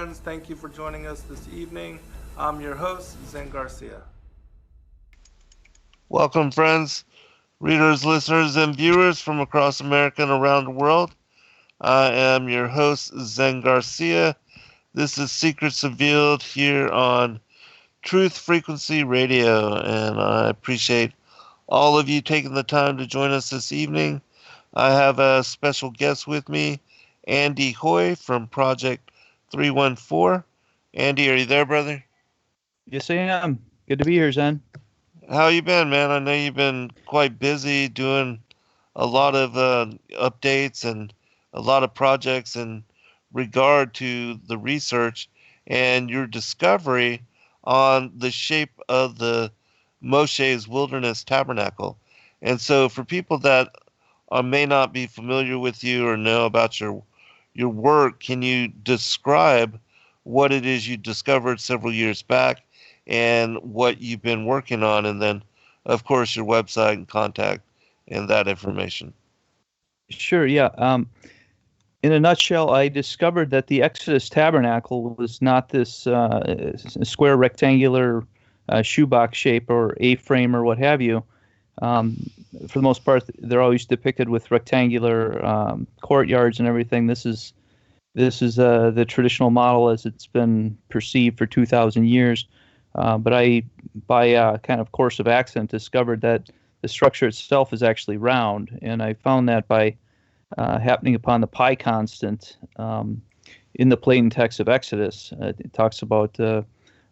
friends. Thank you for joining us this evening. I'm your host, Zen Garcia. Welcome, friends, readers, listeners, and viewers from across America and around the world. I am your host, Zen Garcia. This is Secrets Revealed here on Truth Frequency Radio, and I appreciate all of you taking the time to join us this evening. I have a special guest with me, Andy Hoy from Project 314. Andy, are you there, brother? Yes, I am. Good to be here, Zen. How you been, man? I know you've been quite busy doing a lot of updates and a lot of projects in regard to the research and your discovery on the shape of the Moshe's Wilderness Tabernacle. And so for people that may not be familiar with you or know about your work, can you describe what it is you discovered several years back and what you've been working on, and then, of course, your website and contact and that information? Sure, yeah. In a nutshell, I discovered that the Exodus Tabernacle was not this square rectangular shoebox shape or A-frame or what have you. For the most part, they're always depicted with rectangular courtyards and everything. This is the traditional model as it's been perceived for 2,000 years. But I, by a kind of course of accident, discovered that the structure itself is actually round, and I found that by happening upon the pi constant in the plain text of Exodus. It talks about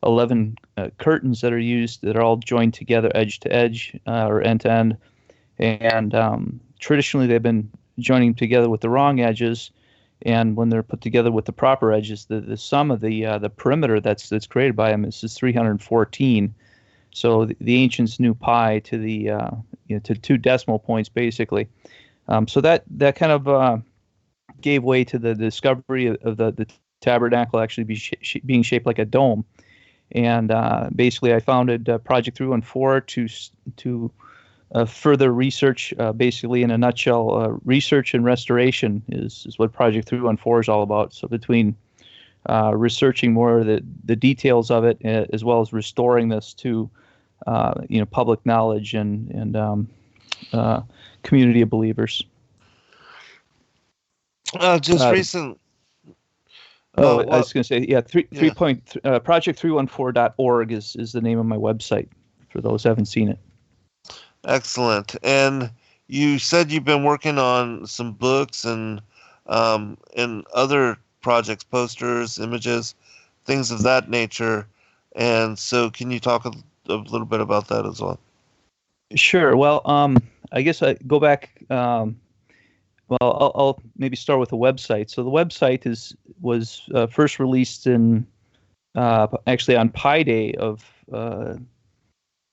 11 curtains that are used that are all joined together edge to edge or end to end, and traditionally they've been joining together with the wrong edges, and when they're put together with the proper edges, the sum of the perimeter that's created by them is 314. So the ancients knew pi to the to 2 decimal points basically. So that kind of gave way to the discovery of the tabernacle actually being shaped like a dome. And basically, I founded Project 314 to further research. Basically, in a nutshell, research and restoration is what Project 314 is all about. So between researching more of the details of it, as well as restoring this to public knowledge and community of believers. Just recent. I was going to say, project314.org is the name of my website for those who haven't seen it. Excellent. And you said you've been working on some books and other projects, posters, images, things of that nature. And so can you talk a little bit about that as well? Sure. Well, I guess I go back. I'll maybe start with the website. So the website was first released in actually on Pi Day of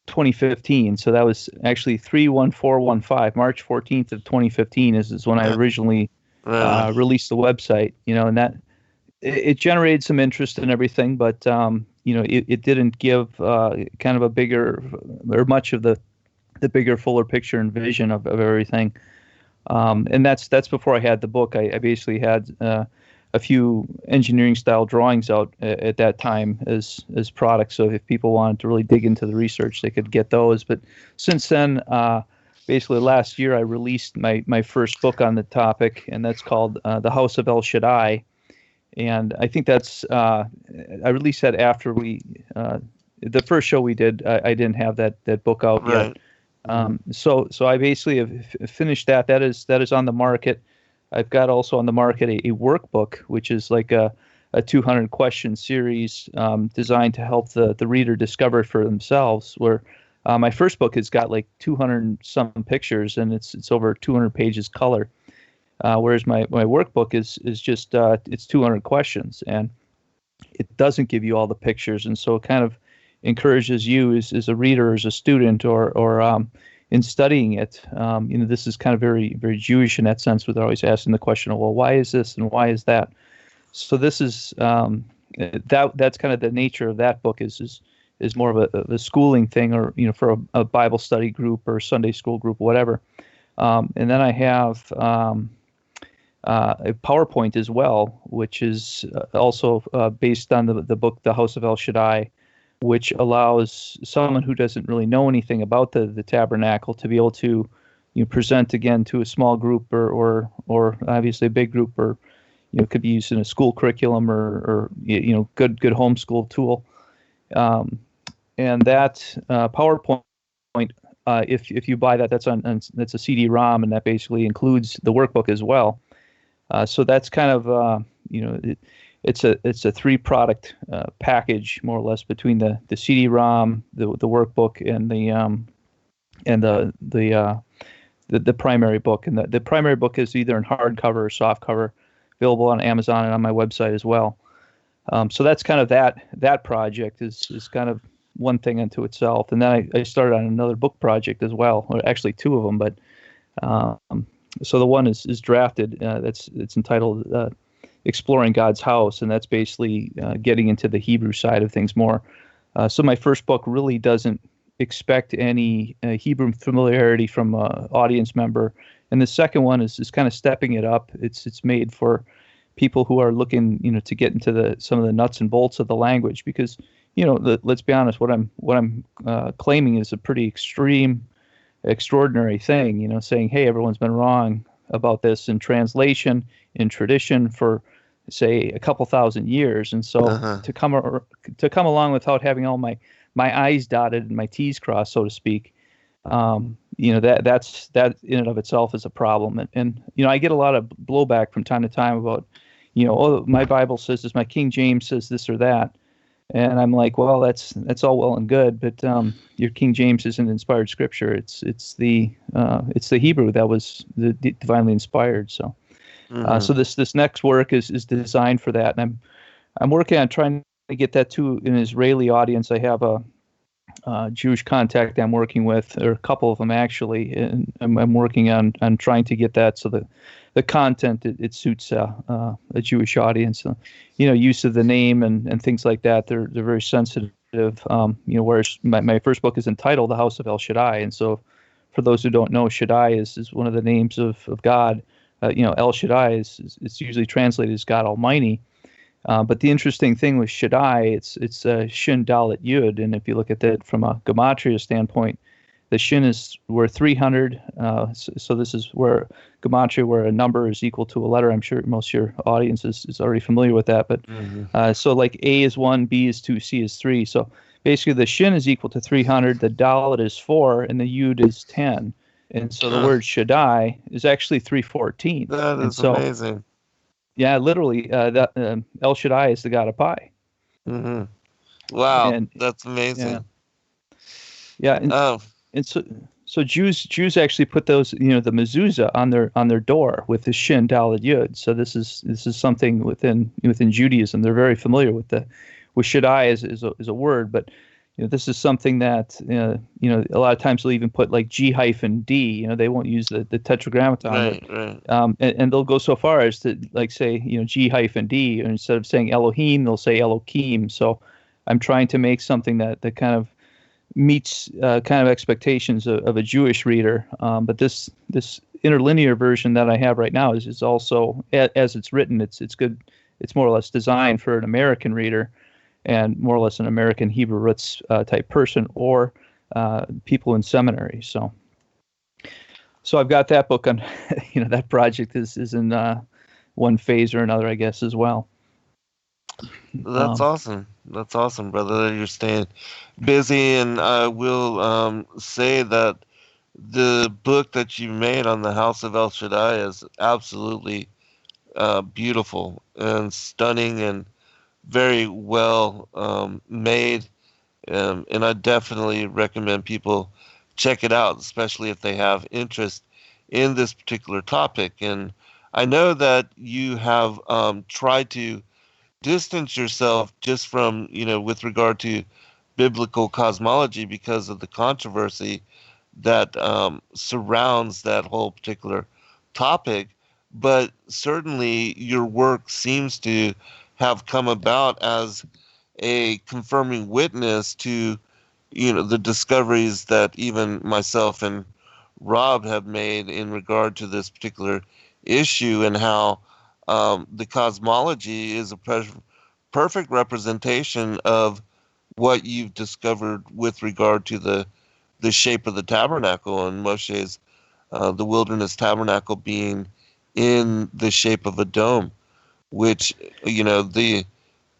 2015. So that was actually 31415, March 14th of 2015 is when I originally released the website. And that it generated some interest and everything, but it didn't give kind of a bigger or much of the bigger, fuller picture and vision of everything. And that's before I had the book. I basically had a few engineering style drawings out at that time as products. So if people wanted to really dig into the research, they could get those. But since then, basically last year, I released my first book on the topic, and that's called The House of El Shaddai. And I think that's I released that after the first show we did. I didn't have that book out yet. So I basically have finished that. That is on the market. I've got also on the market a workbook, which is like a 200 question series designed to help the reader discover it for themselves. Where my first book has got like 200 some pictures, and it's over 200 pages color. Whereas my workbook is just it's 200 questions, and it doesn't give you all the pictures, and so it kind of encourages you as a reader, as a student, or in studying it. This is kind of very, very Jewish in that sense, where they're always asking the question, well, why is this and why is that? So this is that's kind of the nature of that book is more of a schooling thing, or for a Bible study group or Sunday school group or whatever. And then I have a PowerPoint as well, which is also based on the book The House of El Shaddai, which allows someone who doesn't really know anything about the tabernacle to be able to present again to a small group or obviously a big group, or it could be used in a school curriculum or good homeschool tool. And that PowerPoint, if you buy that, that's a CD-ROM, and that basically includes the workbook as well. So that's kind of it's a three-product package, more or less, between the CD-ROM, the workbook, and the primary book. And the primary book is either in hardcover or softcover, available on Amazon and on my website as well. So that's kind of that project is kind of one thing unto itself. And then I started on another book project as well, or actually two of them. But so the one is drafted. It's entitled Exploring God's House, and that's basically getting into the Hebrew side of things more. So my first book really doesn't expect any Hebrew familiarity from an audience member, and the second one is kind of stepping it up. It's made for people who are looking, to get into some of the nuts and bolts of the language, because let's be honest, what I'm claiming is a pretty extraordinary thing. Saying, hey, everyone's been wrong about this in translation, in tradition for, say, a couple thousand years, and so to come along without having all my I's dotted and my T's crossed, so to speak, that in and of itself is a problem. And I get a lot of blowback from time to time about, oh, my Bible says this, my King James says this or that, and I'm like, well, that's all well and good, but your King James isn't inspired scripture. It's the Hebrew that was the divinely inspired. So. So this next work is designed for that, and I'm working on trying to get that to an Israeli audience. I have a Jewish contact I'm working with, or a couple of them actually, and I'm working on trying to get that so the content it suits a Jewish audience. Use of the name and things like that. They're very sensitive. Whereas my first book is entitled The House of El Shaddai, and so for those who don't know, Shaddai is one of the names of God. El Shaddai it's usually translated as God Almighty. But the interesting thing with Shaddai, it's Shin Dalet Yud, and if you look at that from a gematria standpoint, the Shin is where 300. So this is where gematria, where a number is equal to a letter. I'm sure most of your audience is already familiar with that. But so like A is 1, B is 2, C is 3. So basically the Shin is equal to 300, the Dalet is 4, and the Yud is 10. And so the word Shaddai is actually 314. That is amazing. Yeah, literally, El Shaddai is the God of pie. Mm-hmm. Wow, that's amazing. Yeah, and so Jews actually put those, the mezuzah on their door with the Shin Dalet Yud. So this is something within Judaism. They're very familiar with Shaddai is a word, but this is something that, a lot of times they'll even put like G-D. They won't use the tetragrammaton. Right. And they'll go so far as to like say, G-D. And instead of saying Elohim, they'll say Elohim. So I'm trying to make something that kind of meets kind of expectations of a Jewish reader. But this interlinear version that I have right now is also, as it's written, it's good. It's more or less designed for an American reader, and more or less an American Hebrew roots type person, or people in seminary. So I've got that book on, that project is in one phase or another, I guess, as well. That's awesome. That's awesome, brother. You're staying busy, and I will say that the book that you made on the House of El Shaddai is absolutely beautiful and stunning and very well made, and I definitely recommend people check it out, especially if they have interest in this particular topic. And I know that you have tried to distance yourself just from, with regard to biblical cosmology because of the controversy that surrounds that whole particular topic, but certainly your work seems to have come about as a confirming witness to, the discoveries that even myself and Rob have made in regard to this particular issue, and how the cosmology is a perfect representation of what you've discovered with regard to the shape of the tabernacle, and Moshe's the wilderness tabernacle being in the shape of a dome, which, the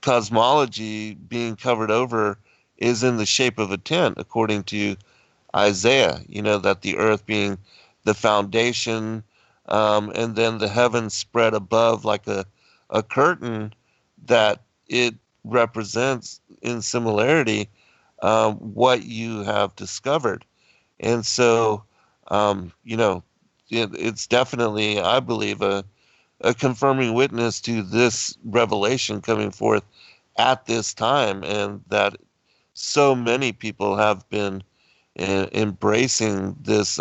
cosmology being covered over is in the shape of a tent, according to Isaiah, that the earth being the foundation, and then the heavens spread above like a curtain, that it represents in similarity what you have discovered. And so, it's definitely, I believe, a confirming witness to this revelation coming forth at this time, and that so many people have been embracing this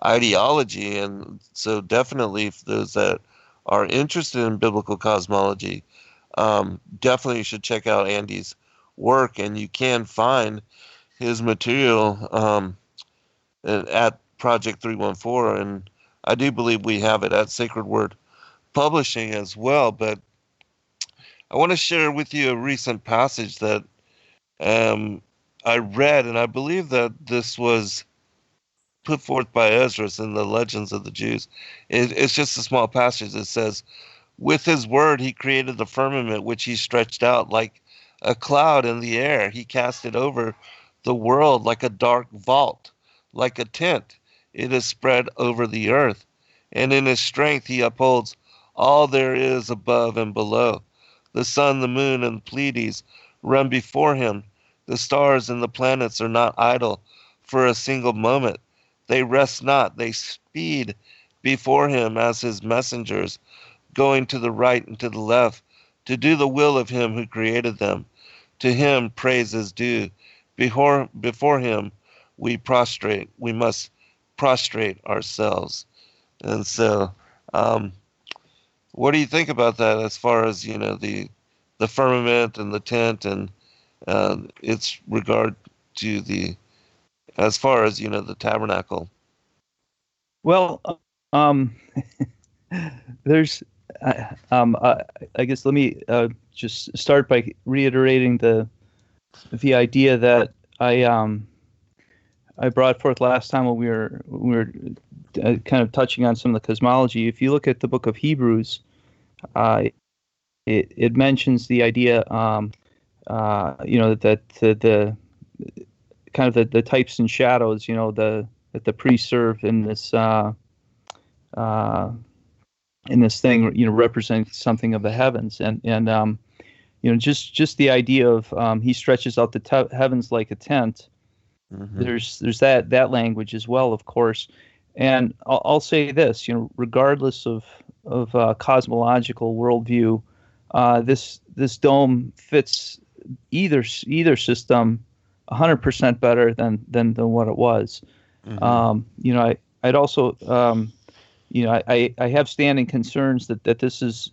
ideology. And so definitely, for those that are interested in biblical cosmology, definitely you should check out Andy's work, and you can find his material at Project 314, and I do believe we have it at Sacred Word Publishing as well. But I want to share with you a recent passage that I read, and I believe that this was put forth by Ezra in the Legends of the Jews. It's just a small passage that says, "With his word he created the firmament, which he stretched out like a cloud in the air. He cast it over the world like a dark vault, like a tent. It is spread over the earth. And in his strength he upholds all there is above and below. The sun, the moon, and the Pleiades run before him. The stars and the planets are not idle for a single moment. They rest not, they speed before him as his messengers, going to the right and to the left, to do the will of him who created them. To him praise is due. Before him we must prostrate ourselves." And so, what do you think about that, as far as, the firmament and the tent, and its regard to as far as, the tabernacle? Well, um, there's, I guess let me just start by reiterating the idea that I brought forth last time when we were kind of touching on some of the cosmology. If you look at the book of Hebrews, it mentions the idea, that the kind of the types and shadows, that the priests serve in this thing, represent something of the heavens, and just the idea of he stretches out the heavens like a tent. Mm-hmm. There's that language as well, of course. And I'll say this, regardless of cosmological worldview, this dome fits either system 100% better than what it was. Mm-hmm. I'd also, I have standing concerns that this is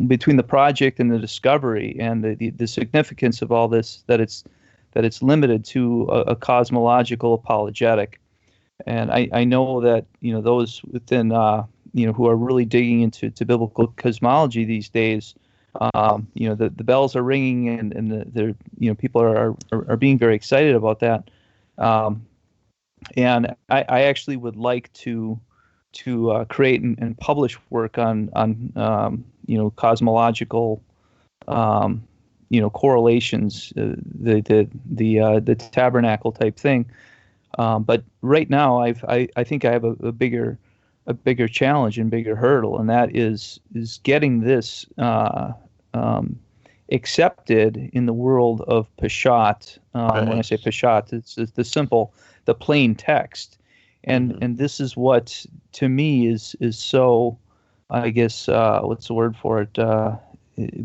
between the project and the discovery and the significance of all this, that it's limited to a cosmological apologetic. And I know that, those within, who are really digging into biblical cosmology these days, the bells are ringing, and people are being very excited about that. And I actually would like to create and publish work on cosmological correlations, the tabernacle type thing. But right now, I think I have a bigger challenge and bigger hurdle, and that is getting this accepted in the world of Peshat. Right. When I say Peshat, it's the plain text, and mm-hmm. and this is what to me is so, I guess, what's the word for it?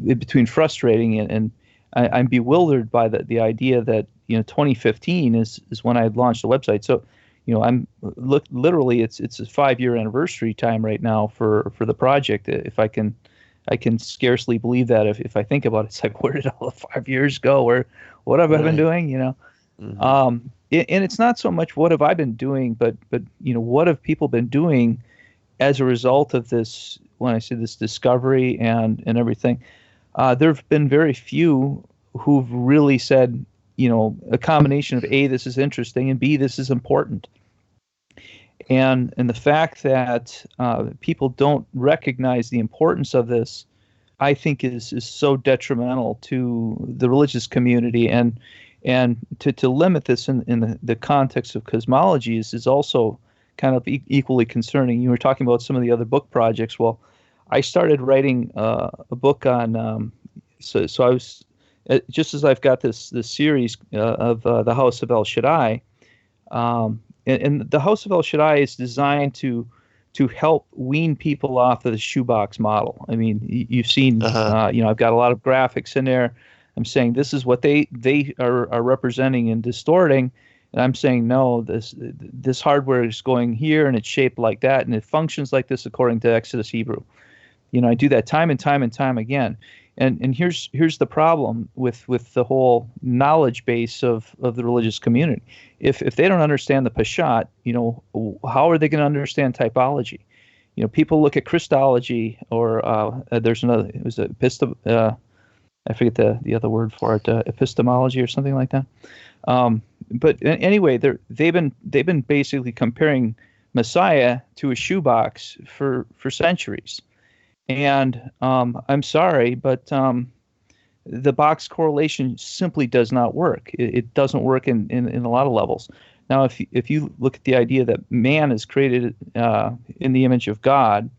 Between frustrating and I'm bewildered by the idea that 2015 is when I had launched the website. So I'm literally it's a 5-year anniversary time right now for the project. If I can scarcely believe that if I think about it. It's like, where did all the 5 years go? What have I been doing? Mm-hmm. And it's not so much what have I been doing, but what have people been doing as a result of this, when I say this discovery and everything, there have been very few who've really said, a combination of A, this is interesting, and B, this is important. And the fact that people don't recognize the importance of this, I think is so detrimental to the religious community, and to limit this in the context of cosmology is also kind of equally concerning. You were talking about some of the other book projects. Well, I started writing a book on so I was just as I've got this series of the House of El Shaddai, and the House of El Shaddai is designed to help wean people off of the shoebox model. I mean, you've seen, I've got a lot of graphics in there. I'm saying this is what they are representing and distorting, and I'm saying no, this hardware is going here and it's shaped like that and it functions like this according to Exodus Hebrew. I do that time and time again. And here's the problem with the whole knowledge base of the religious community. If they don't understand the Peshat, how are they going to understand typology? People look at Christology, or there's another. It was I forget the other word for it, epistemology or something like that. But anyway, they've been basically comparing Messiah to a shoebox for centuries. And I'm sorry, but the box correlation simply does not work. It doesn't work in a lot of levels. Now, if you look at the idea that man is created in the image of God,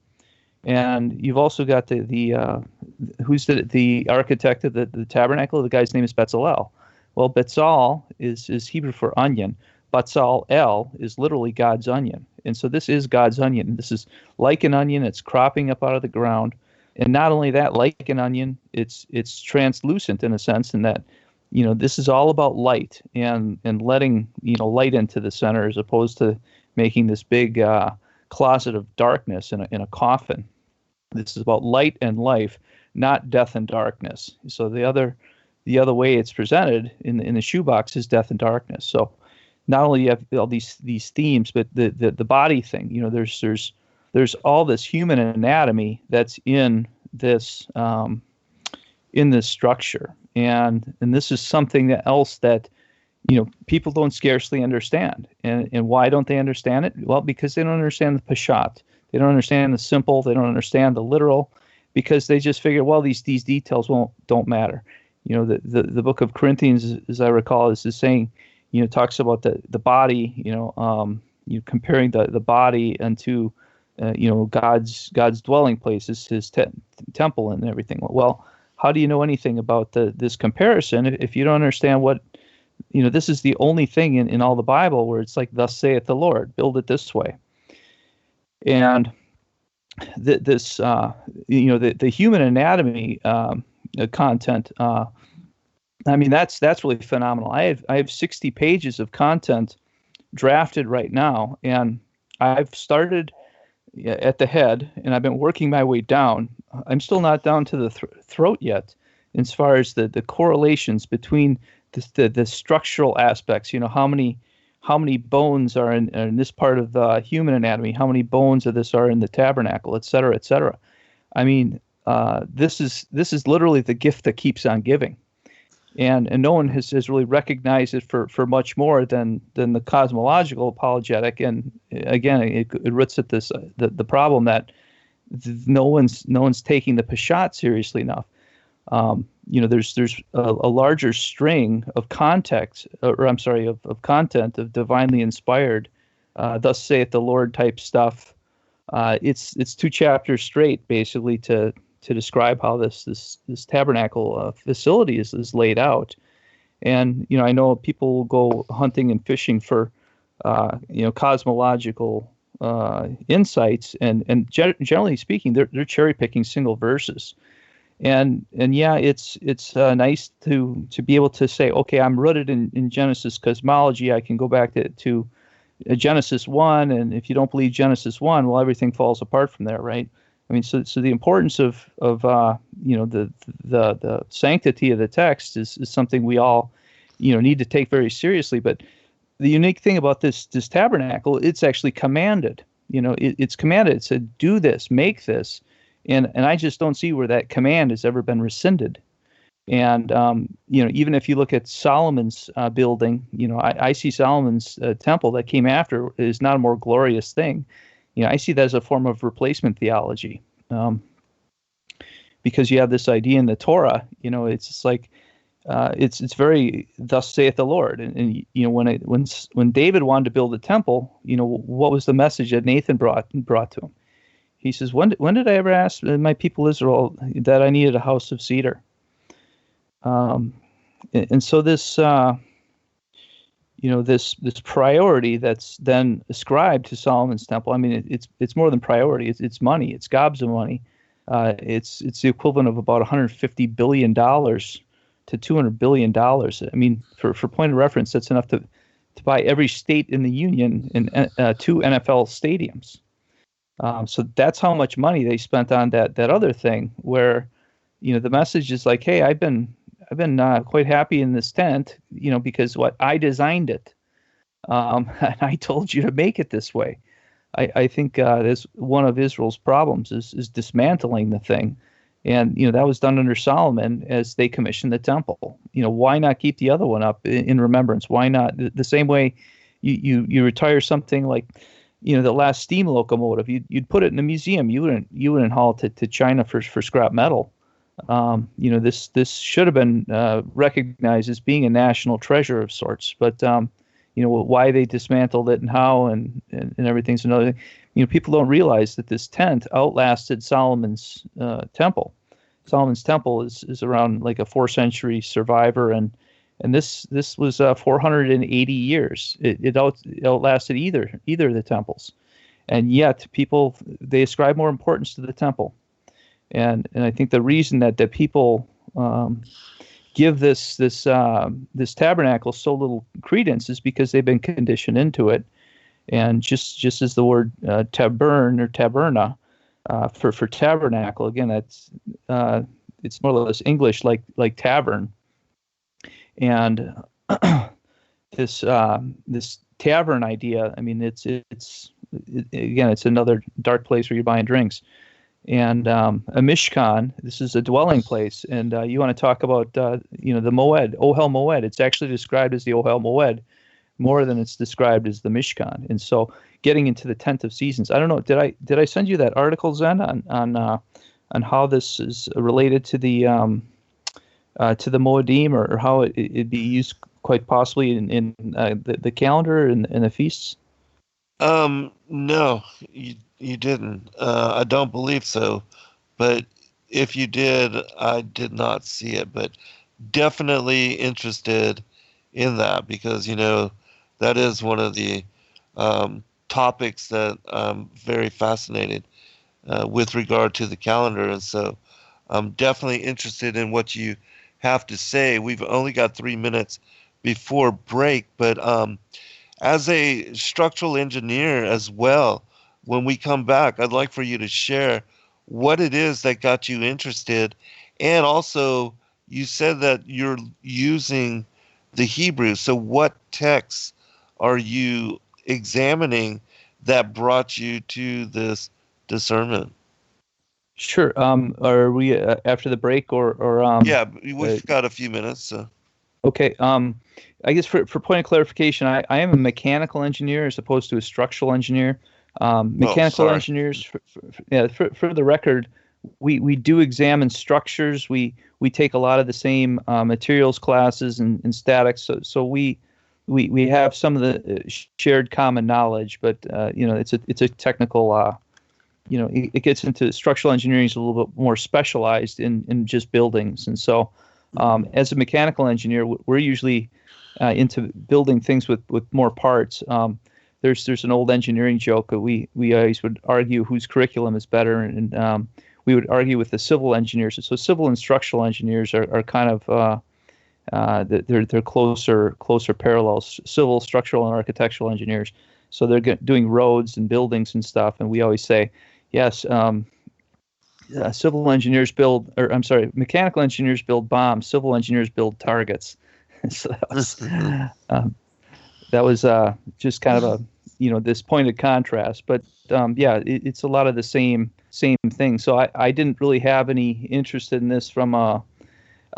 and you've also got who's the architect of the tabernacle? The guy's name is Bezalel. Well, Bezalel is Hebrew for onion. Bezalel is literally God's onion. And so this is God's onion. This is like an onion. It's cropping up out of the ground. And not only that, like an onion, it's translucent in a sense, in that, this is all about light and letting, light into the center, as opposed to making this big closet of darkness in a coffin. This is about light and life, not death and darkness. So the other way it's presented in the shoebox is death and darkness. So not only you have all these themes, but the body thing. There's all this human anatomy that's in this structure, and this is something else that people don't scarcely understand. And why don't they understand it? Well, because they don't understand the Peshat. They don't understand the simple. They don't understand the literal, because they just figure, well, these details don't matter. The book of Corinthians, as I recall, is saying, talks about the body, you comparing the body unto, God's dwelling place, his temple and everything. Well, how do you know anything about this comparison if you don't understand what, this is the only thing in all the Bible where it's like, thus saith the Lord, build it this way. And this, the human anatomy content, that's really phenomenal. I have 60 pages of content drafted right now, and I've started at the head, and I've been working my way down. I'm still not down to the throat yet, as far as the correlations between the structural aspects. How many bones are in this part of the human anatomy? How many bones of this are in the tabernacle, et cetera, et cetera? I mean, this is literally the gift that keeps on giving. And no one has really recognized it for much more than the cosmological apologetic. And again, it roots at this the problem that no one's taking the Peshat seriously enough. There's a larger string of content of divinely inspired, thus saith the Lord type stuff. It's 2 chapters straight, basically, to describe how this tabernacle facility is laid out. And I know people will go hunting and fishing for cosmological insights, and generally speaking, they're cherry picking single verses. And yeah, it's nice to be able to say, okay, I'm rooted in Genesis cosmology. I can go back to Genesis 1, and if you don't believe Genesis 1, well, everything falls apart from there, right? I mean, so the importance of the sanctity of the text is something we all need to take very seriously. But the unique thing about this tabernacle, it's actually commanded. It's commanded. It said, do this, make this. And I just don't see where that command has ever been rescinded. And, even if you look at Solomon's building, I see Solomon's temple that came after is not a more glorious thing. I see that as a form of replacement theology. Because you have this idea in the Torah, it's just like, it's very, thus saith the Lord. And when David wanted to build a temple, what was the message that Nathan brought to him? He says, when did I ever ask my people Israel that I needed a house of cedar? And so this, this priority that's then ascribed to Solomon's temple. I mean, it's more than priority. It's money. It's gobs of money. It's the equivalent of about $150 billion to $200 billion. I mean, for point of reference, that's enough to buy every state in the union in 2 NFL stadiums. So that's how much money they spent on that other thing. Where, the message is like, hey, I've been quite happy in this tent, because I designed it, and I told you to make it this way. I think that's one of Israel's problems is dismantling the thing. And, that was done under Solomon as they commissioned the temple. Why not keep the other one up in remembrance? Why not? The same way you retire something like, the last steam locomotive, you'd put it in a museum. You wouldn't haul it to China for scrap metal. This should have been recognized as being a national treasure of sorts. But, why they dismantled it and how and everything's another thing. People don't realize that this tent outlasted Solomon's temple. Solomon's temple is around like a 4th century survivor, and this was 480 years. It outlasted either of the temples, and yet people, they ascribe more importance to the temple, and I think the reason that people give this tabernacle so little credence is because they've been conditioned into it. And just as the word tabern or taberna for tabernacle, again, that's it's more or less English like tavern. And this tavern idea, I mean, it's another dark place where you're buying drinks. And a mishkan, this is a dwelling place. And you want to talk about the moed, Ohel Moed. It's actually described as the Ohel Moed more than it's described as the mishkan. And so getting into the tent of seasons, I don't know, did I send you that article, Zen, on how this is related to the Moedim, or how it'd be used quite possibly in the calendar and the feasts? No, you didn't. I don't believe so. But if you did, I did not see it. But definitely interested in that, because, that is one of the topics that I'm very fascinated with regard to the calendar. And so I'm definitely interested in what you have to say. We've only got 3 minutes before break, but as a structural engineer as well, when we come back, I'd like for you to share what it is that got you interested. And also, you said that you're using the Hebrew. So what texts are you examining that brought you to this discernment? Sure. Are we after the break or Yeah, we've got a few minutes. So. Okay. I guess for point of clarification, I am a mechanical engineer as opposed to a structural engineer. Mechanical engineers, for the record, we do examine structures. We take a lot of the same materials classes and statics. So we have some of the shared common knowledge, but it's a technical. It gets into structural engineering is a little bit more specialized in just buildings, and so as a mechanical engineer, we're usually into building things with more parts. There's an old engineering joke that we always would argue whose curriculum is better, and we would argue with the civil engineers. So civil and structural engineers are kind of they're closer parallels. Civil, structural, and architectural engineers. So they're doing roads and buildings and stuff, and we always say, yes, civil engineers mechanical engineers build bombs. Civil engineers build targets. So that was just kind of this point of contrast. But yeah, it's a lot of the same thing. So I didn't really have any interest in this from a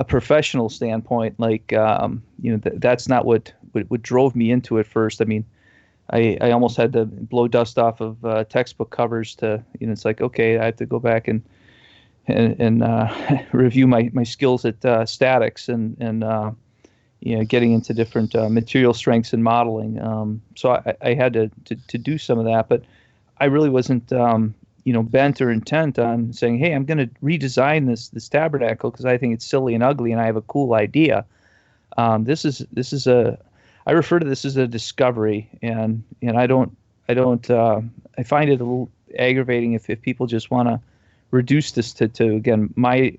professional standpoint. Like that's not what drove me into it first. I mean, I almost had to blow dust off of textbook covers to, it's like, okay, I have to go back and review my skills at statics and getting into different material strengths and modeling. So I had to do some of that, but I really wasn't bent or intent on saying, hey, I'm going to redesign this tabernacle because I think it's silly and ugly and I have a cool idea. I refer to this as a discovery, and I find it a little aggravating if people just want to reduce this to again my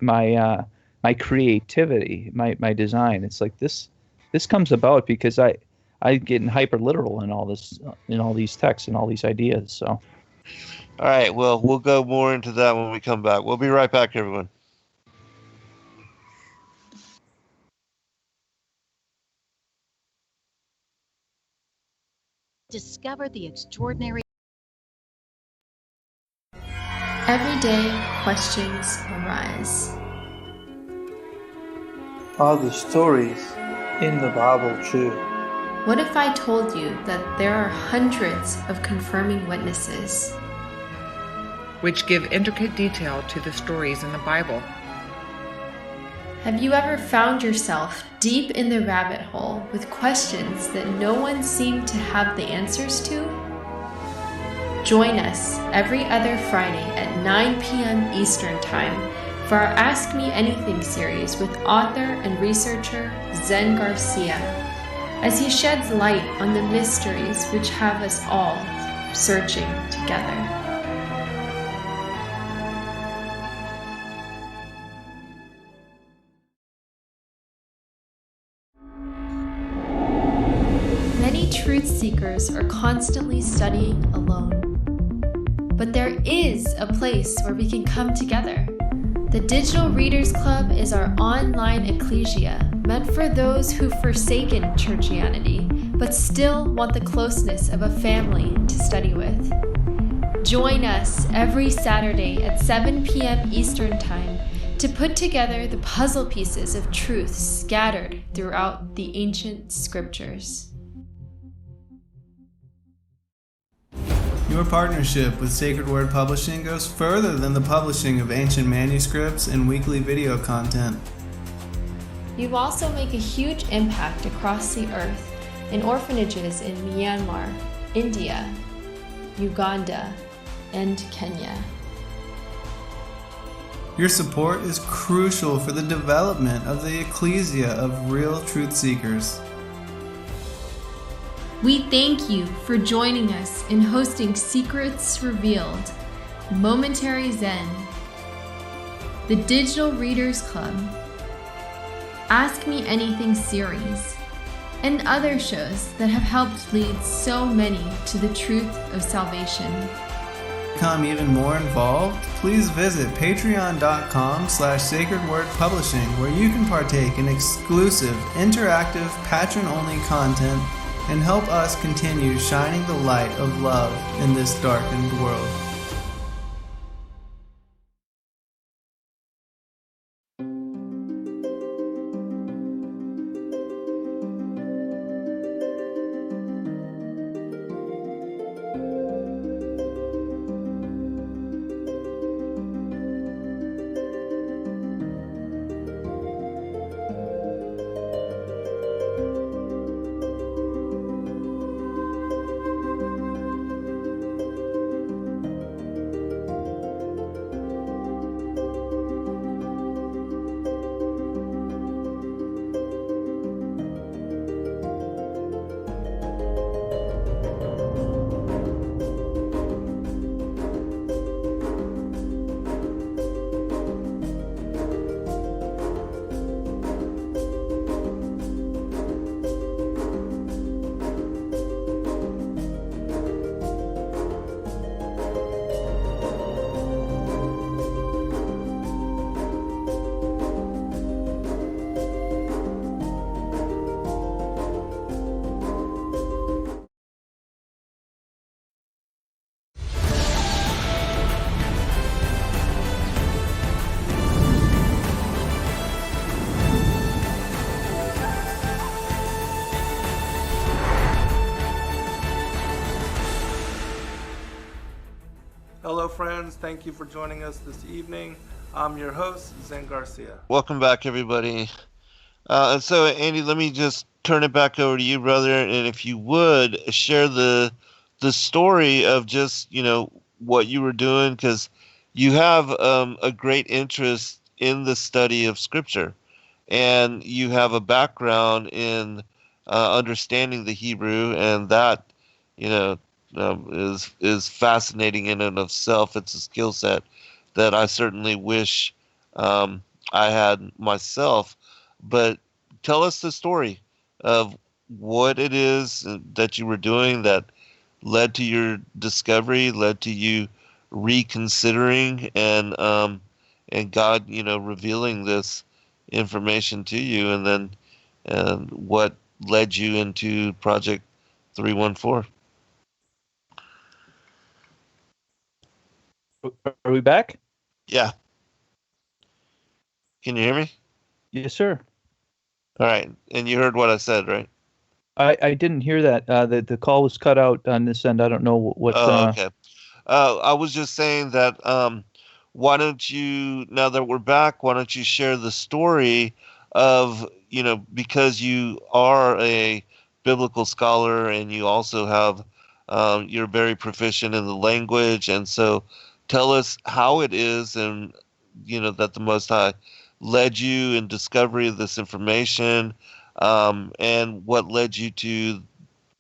creativity, my design. It's like this comes about because I get hyper literal in all this, in all these texts and all these ideas. So, all right, well, we'll go more into that when we come back. We'll be right back, everyone. Discover the extraordinary. Every day, questions arise. Are the stories in the Bible true? What if I told you that there are hundreds of confirming witnesses, which give intricate detail to the stories in the Bible? Have you ever found yourself deep in the rabbit hole with questions that no one seemed to have the answers to? Join us every other Friday at 9 p.m. Eastern Time for our Ask Me Anything series with author and researcher Zen Garcia, as he sheds light on the mysteries which have us all searching together. Many truth seekers are constantly studying alone. But there is a place where we can come together. The Digital Readers Club is our online ecclesia meant for those who've forsaken churchianity, but still want the closeness of a family to study with. Join us every Saturday at 7 p.m. Eastern Time to put together the puzzle pieces of truth scattered throughout the ancient scriptures. Your partnership with Sacred Word Publishing goes further than the publishing of ancient manuscripts and weekly video content. You also make a huge impact across the earth in orphanages in Myanmar, India, Uganda, and Kenya. Your support is crucial for the development of the ecclesia of real truth seekers. We thank you for joining us in hosting Secrets Revealed, Momentary Zen, the Digital Readers Club, Ask Me Anything series, and other shows that have helped lead so many to the truth of salvation. To become even more involved, please visit patreon.com/sacredwordpublishing, where you can partake in exclusive, interactive, patron-only content and help us continue shining the light of love in this darkened world. Hello, friends. Thank you for joining us this evening. I'm your host, Zen Garcia. Welcome back, everybody. And so, Andy, let me just turn it back over to you, brother. And if you would share the story of just what you were doing, because you have a great interest in the study of Scripture, and you have a background in understanding the Hebrew, and that is fascinating in and of itself. It's a skill set that I certainly wish I had myself. But tell us the story of what it is that you were doing that led to your discovery, led to you reconsidering, and God, revealing this information to you, and then what led you into Project 314. Are we back? Yeah. Can you hear me? Yes, sir. All right. And you heard what I said, right? I didn't hear that. The call was cut out on this end. I don't know what. Oh, okay. I was just saying that why don't you, now that we're back, why don't you share the story of, because you are a biblical scholar and you also have, you're very proficient in the language. And so tell us how it is and, that the Most High led you in discovery of this information, and what led you to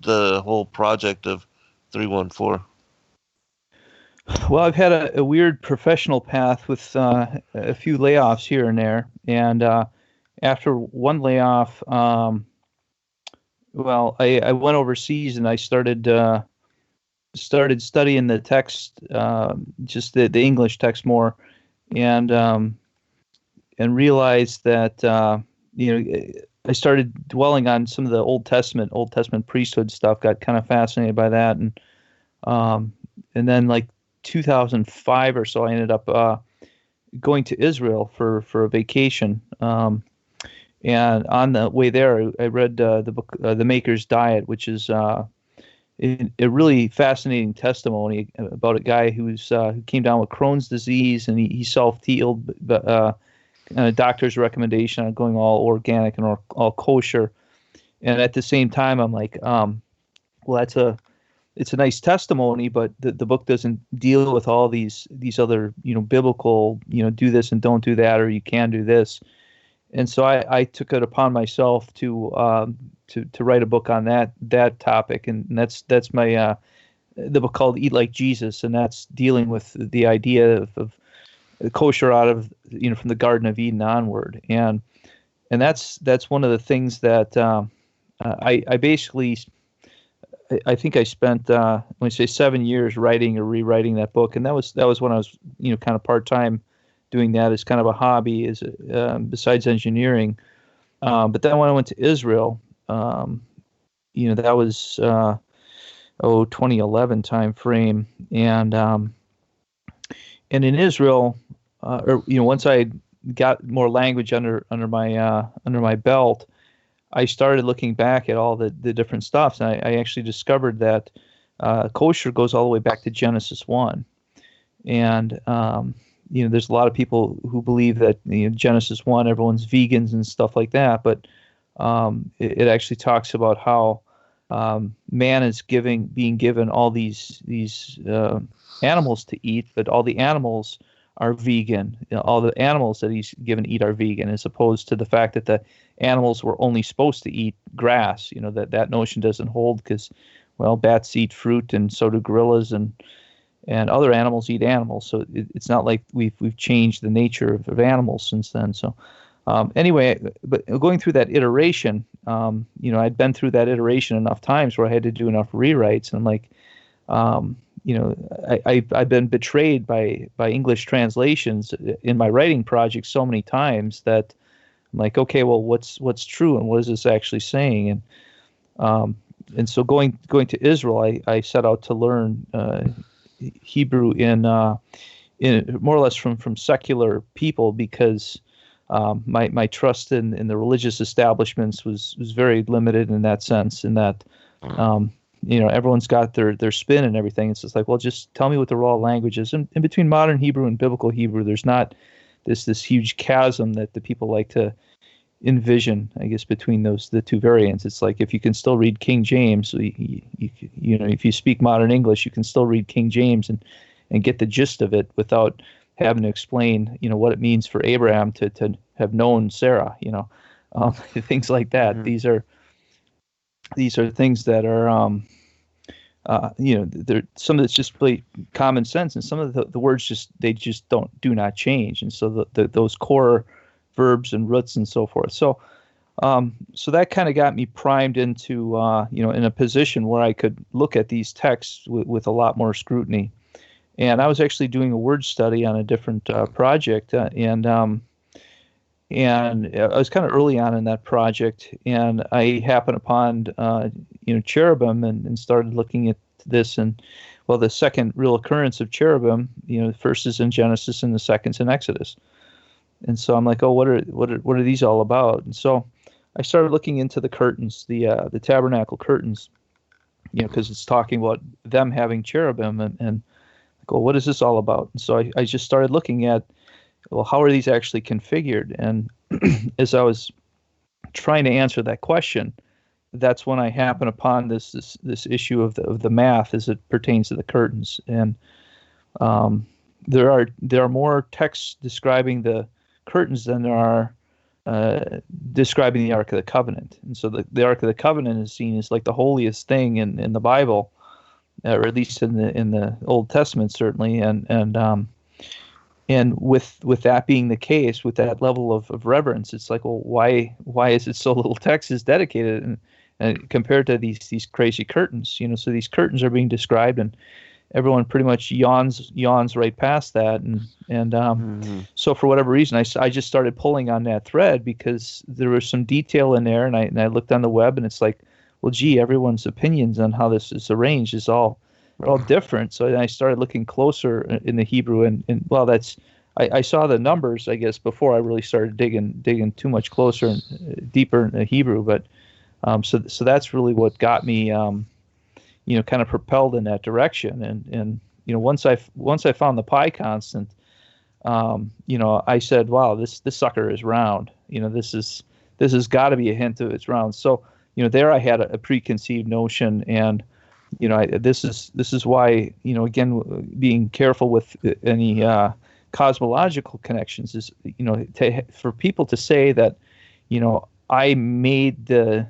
the whole project of 314. Well, I've had a weird professional path with a few layoffs here and there, and after one layoff, I went overseas and I started studying the text, just the English text more, and realized that I started dwelling on some of the Old Testament priesthood stuff. Got kind of fascinated by that, and then like 2005 or so, I ended up going to Israel for a vacation. And on the way there, I read the book The Maker's Diet, which is a really fascinating testimony about a guy who came down with Crohn's disease, and he self-healed, but a doctor's recommendation on going all organic and all kosher. And at the same time, I'm like, well, it's a nice testimony, but the book doesn't deal with all these other, biblical, do this and don't do that, or you can do this. And so I took it upon myself to write a book on that topic. And that's my, the book called Eat Like Jesus. And that's dealing with the idea of kosher out of, from the Garden of Eden onward. And that's one of the things that I basically, I think I spent, when I say 7 years writing or rewriting that book. And that was when I was, kind of part-time doing that as kind of a hobby, as besides engineering. But then when I went to Israel, that was 2011 time frame, and in Israel, once I got more language under my belt, I started looking back at all the different stuffs, and I actually discovered that kosher goes all the way back to Genesis 1, and there's a lot of people who believe that Genesis 1, everyone's vegans and stuff like that, but it actually talks about how man is being given all these animals to eat, but all the animals are vegan. All the animals that he's given to eat are vegan, as opposed to the fact that the animals were only supposed to eat grass. That notion doesn't hold because, well, bats eat fruit, and so do gorillas, and other animals eat animals. So it's not like we've changed the nature of animals since then. So anyway, but going through that iteration, I'd been through that iteration enough times where I had to do enough rewrites, and I'm like, I've been betrayed by English translations in my writing project so many times that I'm like, okay, well, what's true, and what is this actually saying? And so going to Israel, I set out to learn Hebrew in more or less from secular people, because my trust in the religious establishments was very limited in that sense, in that everyone's got their spin and everything. It's just like, well, just tell me what the raw language is. In between modern Hebrew and biblical Hebrew, there's not this huge chasm that the people like to envision, I guess, between the two variants. It's like, if you can still read King James, if you speak modern English, you can still read King James and get the gist of it without having to explain, what it means for Abraham to have known Sarah, things like that. Mm-hmm. These are things that are, some of it's just really common sense, and some of the words do not change, and so those core verbs and roots and so forth. So that kind of got me primed into in a position where I could look at these texts with a lot more scrutiny. And I was actually doing a word study on a different project, and I was kind of early on in that project, and I happened upon cherubim and started looking at this. And well, the second real occurrence of cherubim, the first is in Genesis and the second's in Exodus. And so I'm like, oh, what are these all about? And so I started looking into the curtains, the tabernacle curtains, because it's talking about them having cherubim, and well, what is this all about? And so I just started looking at, well, how are these actually configured? And as I was trying to answer that question, that's when I happened upon this issue of the math as it pertains to the curtains. And there are more texts describing the curtains than there are describing the Ark of the Covenant. And so the Ark of the Covenant is seen as like the holiest thing in the Bible, or at least in the Old Testament, certainly. And with that being the case, with that level of reverence, it's like, well, why is it so little text is dedicated and compared to these crazy curtains? So these curtains are being described, and everyone pretty much yawns right past that, and so for whatever reason, I just started pulling on that thread because there was some detail in there, and I looked on the web, and it's like, well, gee, everyone's opinions on how this is arranged is all different. So I started looking closer in the Hebrew, and well, I saw the numbers, I guess, before I really started digging too much closer and deeper in the Hebrew. But so that's really what got me, kind of propelled in that direction. And once I found the pi constant, I said, wow, this sucker is round. This has got to be a hint of it's round. So there I had a preconceived notion, and this is why, again, being careful with any cosmological connections is, for people to say that, I made the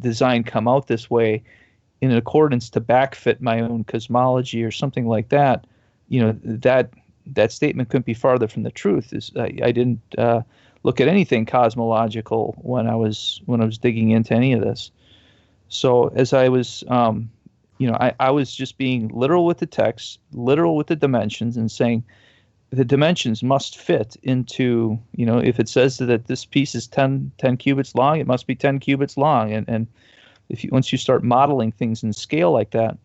design come out this way in accordance to backfit my own cosmology or something like that, that statement couldn't be farther from the truth. I didn't look at anything cosmological when I was digging into any of this. So as I was, I was just being literal with the text, literal with the dimensions, and saying the dimensions must fit into, if it says that this piece is 10 cubits long, it must be 10 cubits long. And once you start modeling things in scale like that,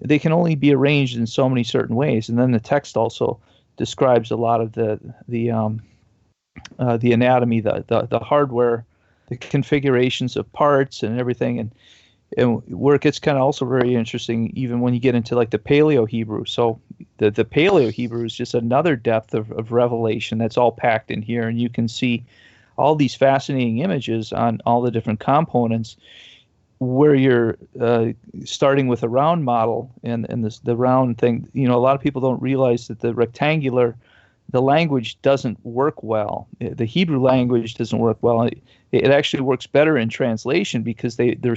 they can only be arranged in so many certain ways. And then the text also describes a lot of the anatomy, the hardware, the configurations of parts and everything. And where it gets kind of also very interesting, even when you get into like the Paleo Hebrew. So the Paleo Hebrew is just another depth of revelation that's all packed in here, and you can see all these fascinating images on all the different components, where you're starting with a round model and the round thing. A lot of people don't realize that the language doesn't work well. The Hebrew language doesn't work well. It actually works better in translation because they're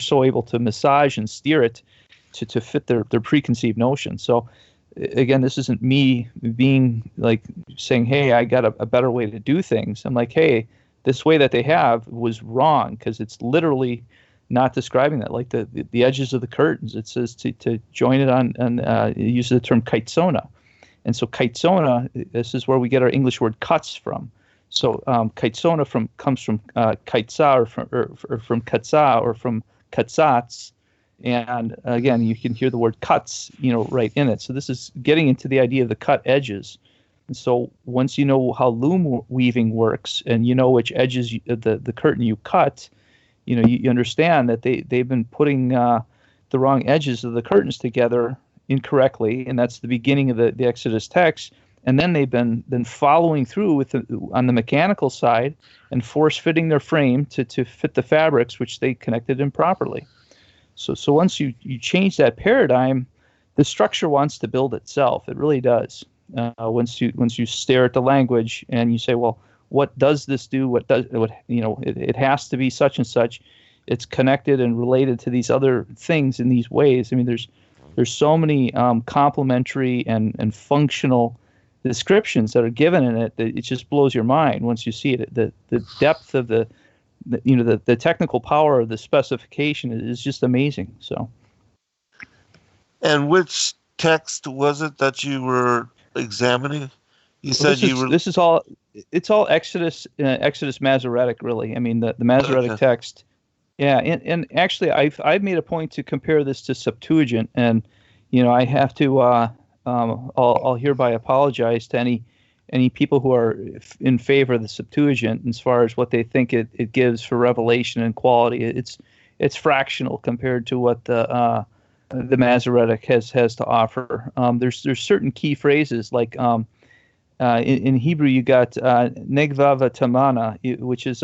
so able to massage and steer it to fit their preconceived notion. So again, this isn't me being like saying, hey, I got a better way to do things. I'm like, hey, this way that they have was wrong, because it's literally not describing that. Like the edges of the curtains, it says to join it on, and it uses the term kaitsona. And so kaitsona, this is where we get our English word cuts from. So kaitsona comes from kaitsa, or from katsa, or from katsats. And again, you can hear the word cuts, right in it. So this is getting into the idea of the cut edges. And so once you know how loom weaving works, and you know which edges the curtain you cut, you understand that they've been putting the wrong edges of the curtains together incorrectly, and that's the beginning of the Exodus text. And then they've been following through on the mechanical side and force fitting their frame to fit the fabrics, which they connected improperly. So once you change that paradigm, the structure wants to build itself. It really does. Once you stare at the language and you say, well, what does this do? It has to be such and such. It's connected and related to these other things in these ways. I mean, there's so many complementary and functional descriptions that are given in it that it just blows your mind once you see it. The depth of the technical power of the specification is just amazing. So. And which text was it that you were examining? You said This is all. It's all Exodus Masoretic, really. I mean, the Masoretic text. Yeah, and actually, I've made a point to compare this to Septuagint, and I have to. I'll hereby apologize to any people who are in favor of the Septuagint as far as what they think it gives for revelation and quality. It's fractional compared to what the Masoretic has to offer. There's certain key phrases like in Hebrew you got negvava tamana, which is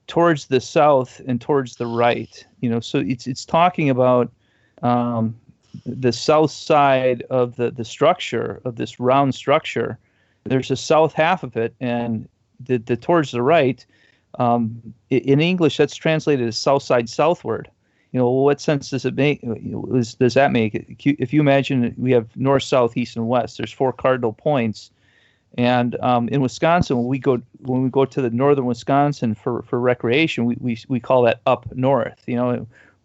towards the south and towards the right. So it's talking about the south side of the structure of this round structure. There's a south half of it, and the towards the right. In English, that's translated as south side southward. What sense does it make? Does that make? If you imagine we have north, south, east, and west, there's 4 cardinal points. And in Wisconsin, when we go to the northern Wisconsin for recreation, we call that up north.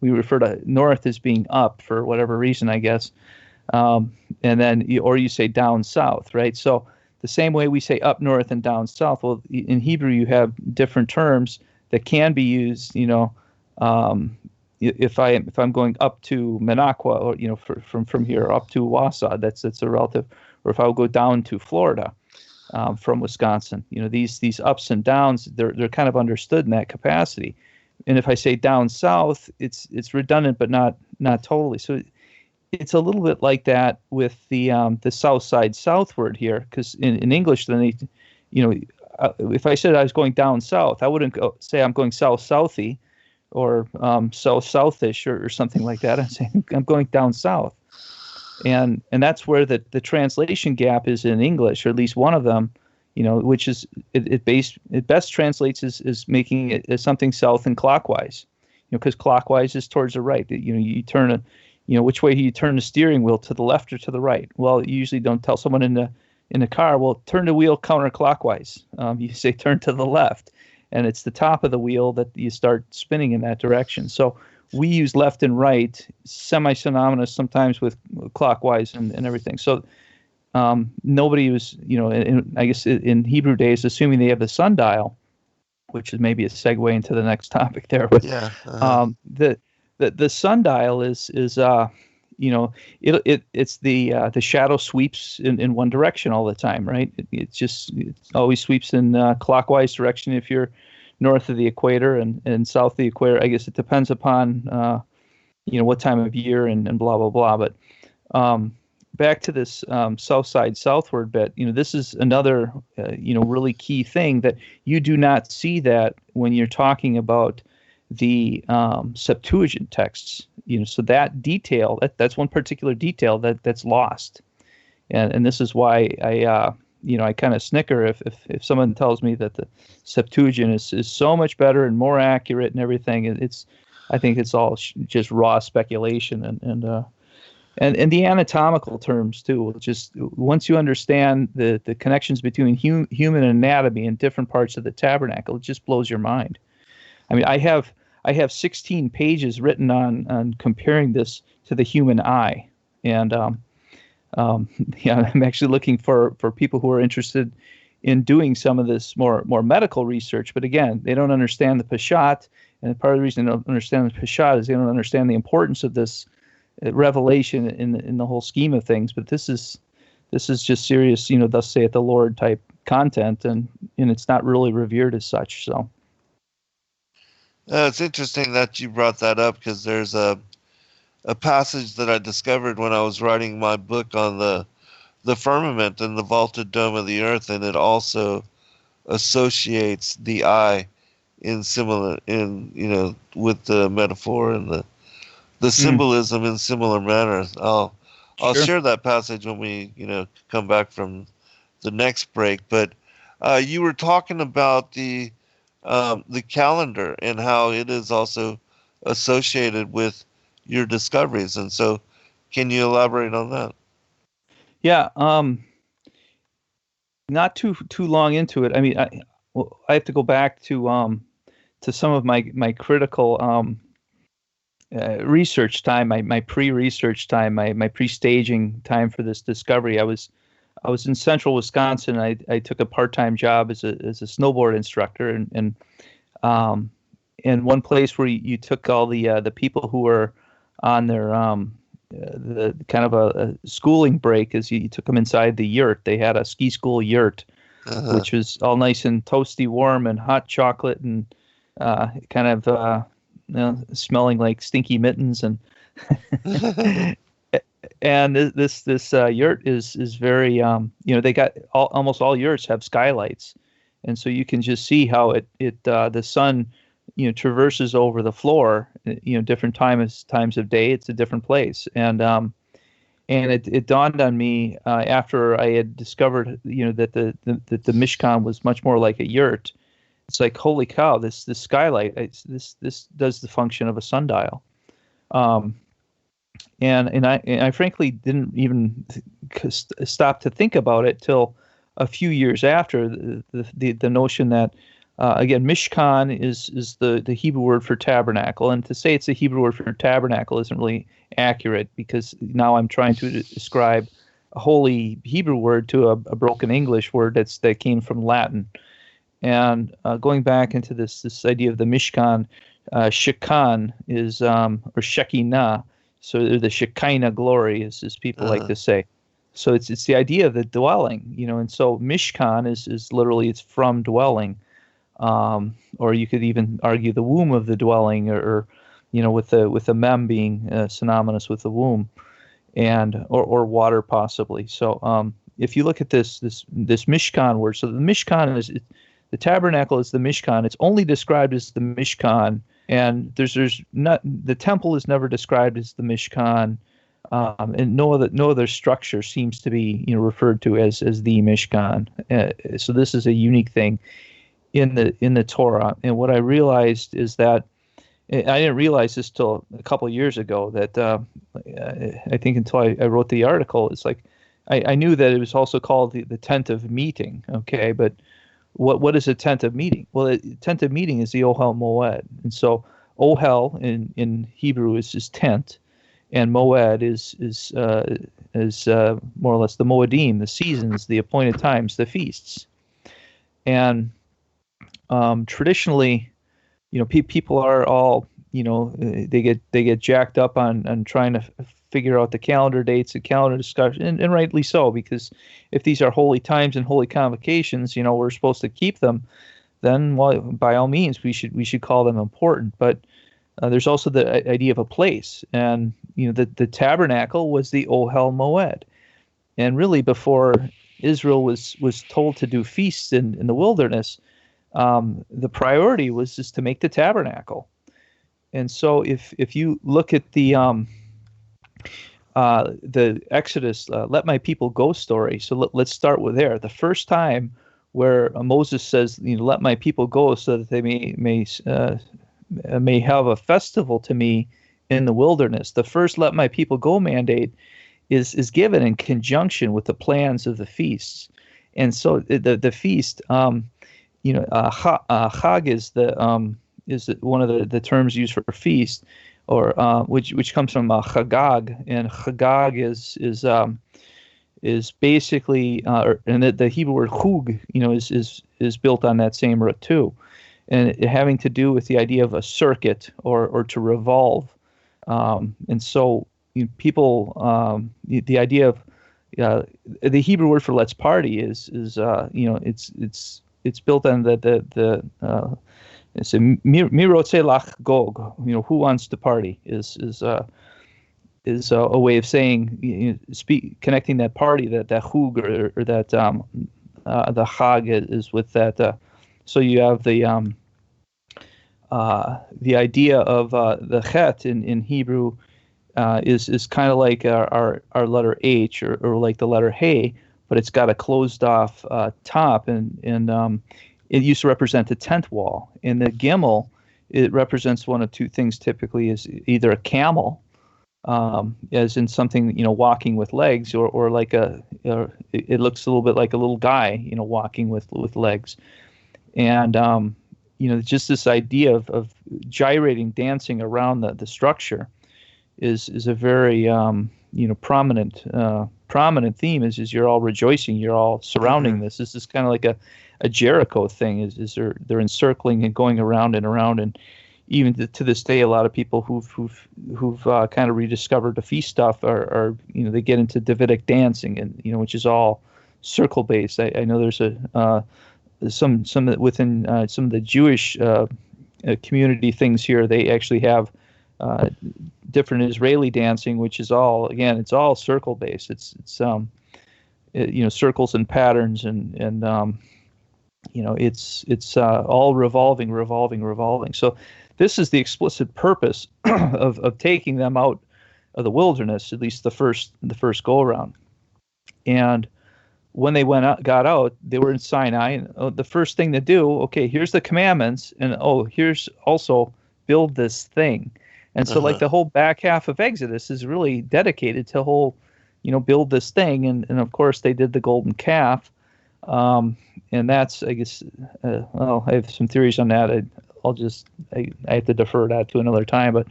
We refer to north as being up for whatever reason, I guess. And then you say down south, right? So the same way we say up north and down south. Well, in Hebrew, you have different terms that can be used. If I'm going up to Minocqua, or from here up to Wausau, that's a relative. Or if I will go down to Florida from Wisconsin, these ups and downs, they're kind of understood in that capacity. And if I say down south, it's redundant, but not totally. So it's a little bit like that with the south side southward here, because in English, then if I said I was going down south, I wouldn't say I'm going south southy or south southish or something like that. I'm saying I'm going down south, and that's where the translation gap is in English, or at least one of them. Which is it best translates as making it as something south and clockwise, because clockwise is towards the right. You turn which way do you turn the steering wheel, to the left or to the right? Well, you usually don't tell someone in the car, well, turn the wheel counterclockwise. You say turn to the left, and it's the top of the wheel that you start spinning in that direction. So we use left and right, semi-synonymous sometimes with clockwise and everything. So nobody was, I guess in Hebrew days, assuming they have the sundial, which is maybe a segue into the next topic there. But yeah, the sundial is it's the shadow sweeps in one direction all the time, right? It always sweeps in clockwise direction if you're north of the equator, and south of the equator. I guess it depends upon what time of year and blah blah blah. But back to this south side southward bit, this is another really key thing that you do not see that when you're talking about the Septuagint texts. So that detail, that's one particular detail that's lost, and this is why I kind of snicker if someone tells me that the Septuagint is so much better and more accurate and everything. I think it's all just raw speculation and the anatomical terms too. Just once you understand the connections between human anatomy and different parts of the tabernacle, it just blows your mind. I mean, I have 16 pages written on comparing this to the human eye, and I'm actually looking for people who are interested in doing some of this more medical research. But again, they don't understand the Peshat, and part of the reason they don't understand the Peshat is they don't understand the importance of this revelation in the whole scheme of things. But this is just serious, thus saith the Lord type content, and it's not really revered as such. So it's interesting that you brought that up, because there's a a passage that I discovered when I was writing my book on the firmament and the vaulted dome of the earth, and it also associates the eye with the metaphor and the symbolism in similar manner. I'll share that passage when we come back from the next break. But you were talking about the calendar and how it is also associated with your discoveries, and so can you elaborate on that? Yeah, not too long into it. I mean, I have to go back to some of my critical research time, my pre-research time, my pre-staging time for this discovery. I was in central Wisconsin. I took a part-time job as a snowboard instructor, and one place where you took all the people who were on their the kind of a schooling break is you took them inside the yurt. They had a ski school yurt, which was all nice and toasty warm and hot chocolate and kind of smelling like stinky mittens and and this yurt is very they got almost all yurts have skylights, and so you can just see how the sun traverses over the floor, different times of day. It's a different place. And it dawned on me after I had discovered, that the Mishkan was much more like a yurt. It's like, holy cow, this skylight, this does the function of a sundial. And I frankly didn't even stop to think about it till a few years after the notion that, again, Mishkan is the Hebrew word for tabernacle, and to say it's a Hebrew word for tabernacle isn't really accurate, because now I'm trying to describe a holy Hebrew word to a broken English word that came from Latin. And going back into this idea of the Mishkan, Shekan is or Shekinah, so the Shekinah glory, as people like to say. So it's the idea of the dwelling, and so Mishkan is literally, it's from dwelling. Or you could even argue the womb of the dwelling, or with the mem being synonymous with the womb, and or water possibly. So if you look at this Mishkan word, so the Mishkan is the tabernacle is the Mishkan. It's only described as the Mishkan, and there's not, the temple is never described as the Mishkan, and no other structure seems to be referred to as the Mishkan. So this is a unique thing in the Torah. And what I realized is that I didn't realize this till a couple of years ago, that I think until I wrote the article, it's like I knew that it was also called the tent of meeting. Okay, but what is a tent of meeting? Well, a tent of meeting is the Ohel Moed, and so Ohel in Hebrew is tent, and Moed is more or less the Moedim, the seasons, the appointed times, the feasts. And traditionally, people are all, they get jacked up on trying to figure out the calendar dates and calendar discussion, and rightly so, because if these are holy times and holy convocations, we're supposed to keep them, then, well, by all means, we should call them important. But there's also the idea of a place, and the tabernacle was the Ohel Moed, and really before Israel was told to do feasts in the wilderness, the priority was just to make the tabernacle. And so if you look at the Exodus, let my people go story. So let's start with there. The first time where Moses says, let my people go so that they may have a festival to me in the wilderness. The first let my people go mandate is given in conjunction with the plans of the feasts. And so the feast, Chag is one of the terms used for feast, or which comes from Chagag, and Chagag is basically, and the Hebrew word chug, is built on that same root too, and it having to do with the idea of a circuit or to revolve, and so people, the idea of the Hebrew word for let's party is it's built on the it's a mirotze lach gog, who wants to party is is a way of saying, connecting that party, that chug, or that the chag is with that. So you have the idea of the chet in Hebrew is kind of like our letter H, or like the letter Hey, but it's got a closed off top, and it used to represent the tent wall. And the gimel, it represents one of two things typically, is either a camel, as in something, walking with legs, or like it looks a little bit like a little guy, walking with legs. And, just this idea of gyrating, dancing around the structure is a very, prominent theme is you're all rejoicing, you're all surrounding this. This is kind of like a Jericho thing, is they're encircling and going around and around. And even to this day, a lot of people who've kind of rediscovered the feast stuff are they get into Davidic dancing, and which is all circle based. I know there's some within some of the Jewish community things here. They actually have different Israeli dancing, which is all, again, it's all circle based. It's circles and patterns, and it's all revolving. So this is the explicit purpose of taking them out of the wilderness, at least the first go around. And when they got out, they were in Sinai, and the first thing to do, okay, here's the commandments, and here's also build this thing. And so like the whole back half of Exodus is really dedicated to build this thing. And of course they did the golden calf. And that's, I guess, I have some theories on that. I have to defer that to another time. But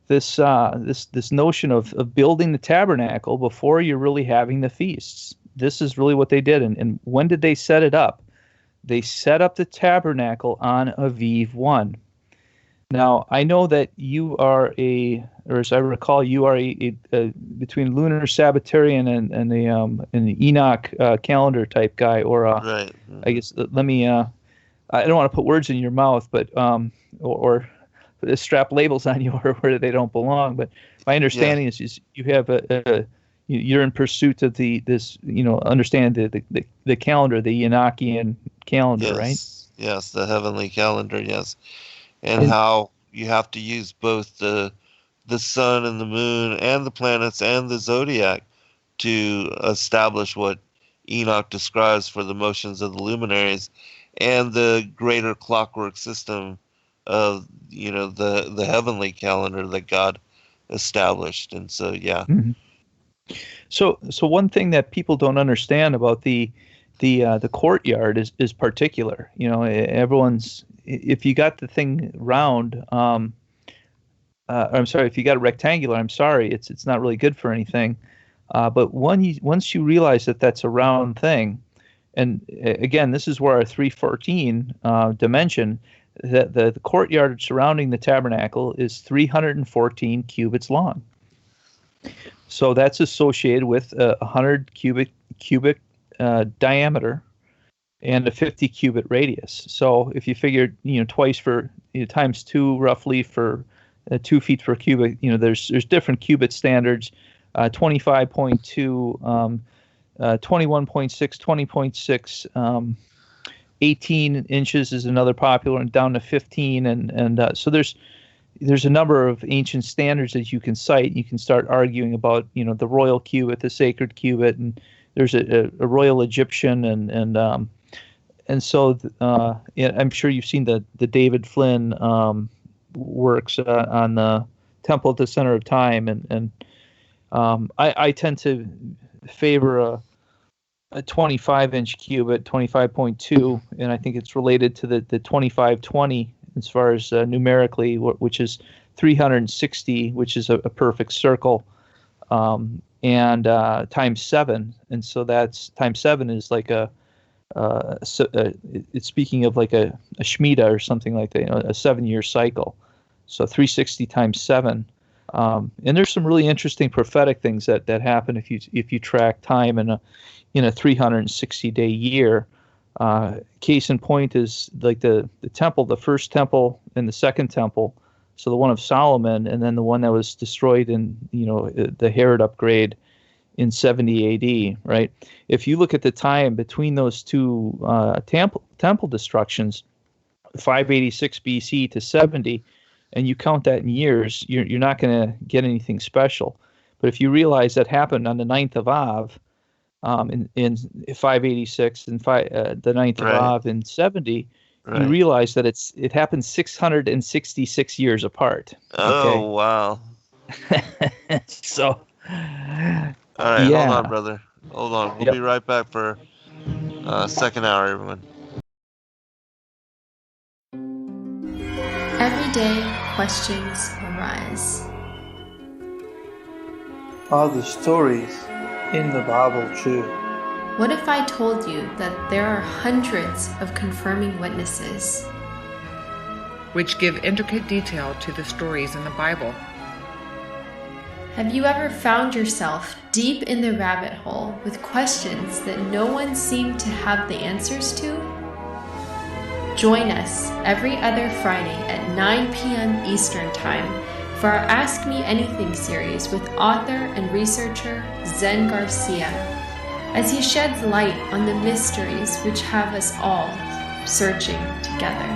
this notion of building the tabernacle before you're really having the feasts, this is really what they did. And when did they set it up? They set up the tabernacle on Aviv 1. Now, I know that you are or as I recall, you are a between lunar Sabbatarian and the Enoch calendar type guy, or right. I guess let me. I don't want to put words in your mouth, but or strap labels on you where they don't belong. But my understanding is you have you're in pursuit of understand the calendar, the Enochian calendar, right? Yes, the heavenly calendar. Yes. And how you have to use both the sun and the moon and the planets and the zodiac to establish what Enoch describes for the motions of the luminaries, and the greater clockwork system of the heavenly calendar that God established. And so So one thing that people don't understand about the courtyard is particular. Everyone's, if you got the thing round, I'm sorry, if you got it rectangular, I'm sorry, it's not really good for anything. But once you realize that that's a round thing, and again, this is where our 314 dimension, that the courtyard surrounding the tabernacle is 314 cubits long. So that's associated with a 100 cubic diameter and a 50 cubit radius. So if you figure, twice for times 2 roughly for 2 feet per cubit, there's different cubit standards, 25.2, 21.6, 20.6, 18 inches is another popular, and down to 15, and so there's a number of ancient standards that you can cite. You can start arguing about the royal cubit, the sacred cubit, and there's a royal Egyptian, and so I'm sure you've seen the David Flynn works on the Temple at the Center of Time, and I tend to favor a 25-inch cubit, 25.2, and I think it's related to the 2520 as far as numerically, which is 360, which is a perfect circle, and times 7, and so that's times 7 is like it's speaking of like a Shemitah or something like that, a 7-year cycle. So 360 times 7, and there's some really interesting prophetic things that happen if you track time in a 360-day year. Case in point is like the temple, the first temple and the second temple. So the one of Solomon, and then the one that was destroyed in, the Herod upgrade in 70 AD, right? If you look at the time between those two temple destructions, 586 BC to 70, and you count that in years, you're not going to get anything special. But if you realize that happened on the 9th of Av in 586 and the 9th of Av in 70, you realize that it happened 666 years apart. Okay? Oh, wow. So, all right, hold on, brother. Hold on. We'll be right back for second hour, everyone. Every day, questions arise. Are the stories in the Bible true? What if I told you that there are hundreds of confirming witnesses, which give intricate detail to the stories in the Bible? Have you ever found yourself deep in the rabbit hole with questions that no one seemed to have the answers to? Join us every other Friday at 9 p.m. Eastern Time for our Ask Me Anything series with author and researcher Zen Garcia, as he sheds light on the mysteries which have us all searching together.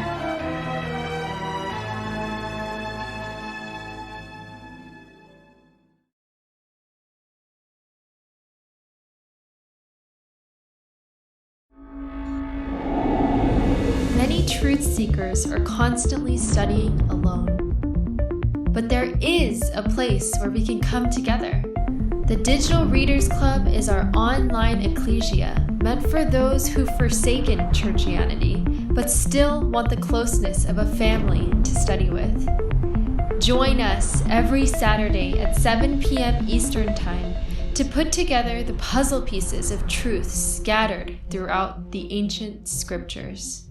Many truth seekers are constantly studying alone. But there is a place where we can come together. The Digital Readers Club is our online ecclesia meant for those who've forsaken churchianity but still want the closeness of a family to study with. Join us every Saturday at 7 p.m. Eastern Time to put together the puzzle pieces of truth scattered throughout the ancient scriptures.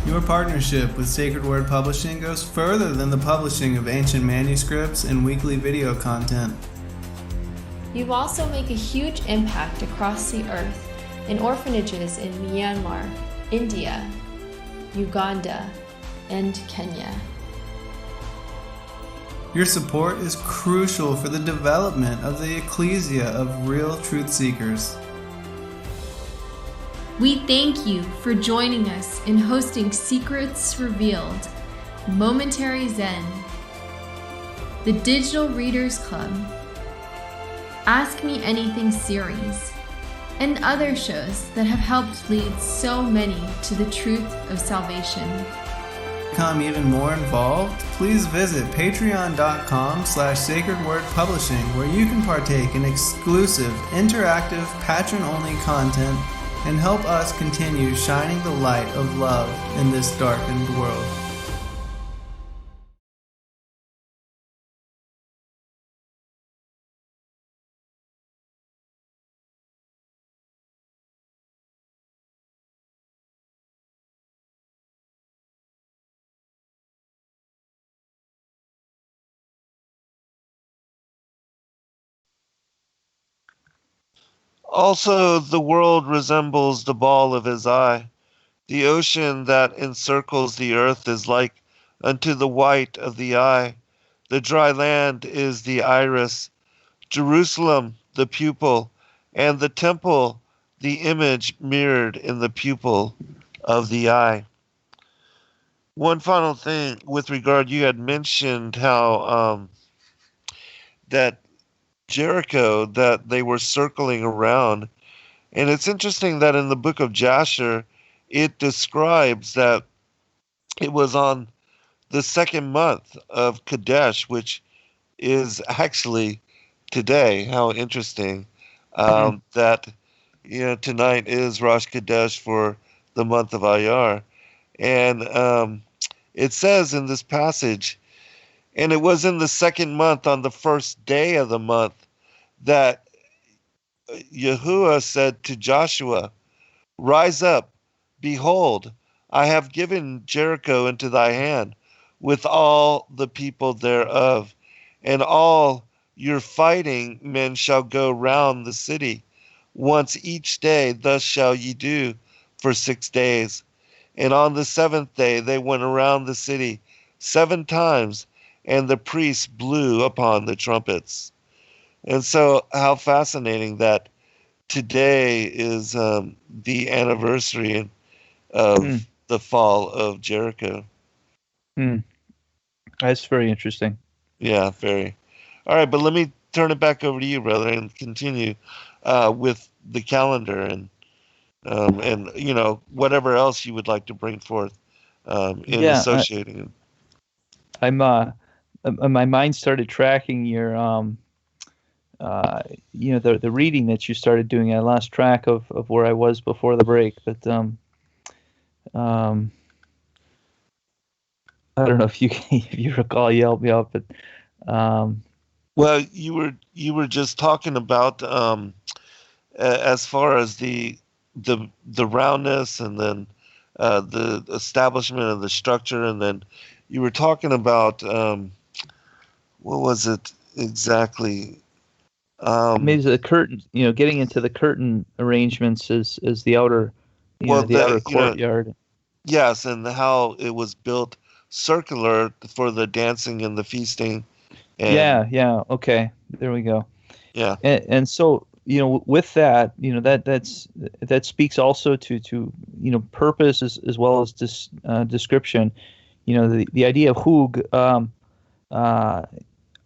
Your partnership with Sacred Word Publishing goes further than the publishing of ancient manuscripts and weekly video content. You also make a huge impact across the earth in orphanages in Myanmar, India, Uganda, and Kenya. Your support is crucial for the development of the ecclesia of real truth seekers. We thank you for joining us in hosting Secrets Revealed, Momentary Zen, the Digital Readers Club, Ask Me Anything series, and other shows that have helped lead so many to the truth of salvation. To become even more involved, please visit patreon.com/sacredwordpublishing, where you can partake in exclusive, interactive, patron-only content and help us continue shining the light of love in this darkened world. Also, the world resembles the ball of his eye. The ocean that encircles the earth is like unto the white of the eye. The dry land is the iris, Jerusalem the pupil, and the temple the image mirrored in the pupil of the eye. One final thing with regard, you had mentioned how that Jericho, that they were circling around. And it's interesting that in the book of Jasher, it describes that it was on the second month of Kadesh, which is actually today. How interesting that tonight is Rosh Kadesh for the month of Iyar. And it says in this passage, and it was in the second month on the first day of the month that Yahuwah said to Joshua, Rise up, behold, I have given Jericho into thy hand, with all the people thereof, and all your fighting men shall go round the city once each day. Thus shall ye do for 6 days. And on the seventh day they went around the city 7 times, and the priests blew upon the trumpets. And so, how fascinating that today is the anniversary of the fall of Jericho. That's very interesting. Yeah, very. All right, but let me turn it back over to you, brother, and continue with the calendar and whatever else you would like to bring forth in associating. My mind started tracking your the reading that you started doing. I lost track of where I was before the break, but I don't know if you recall. You helped me out, but well, you were just talking about as far as the roundness, and then the establishment of the structure, and then you were talking about what was it exactly? Maybe the curtain. Getting into the curtain arrangements is the outer, outer courtyard. Yes, and how it was built circular for the dancing and the feasting. And, yeah. Okay, there we go. Yeah, and so with that, that speaks also to purpose as well as description. The idea of hug,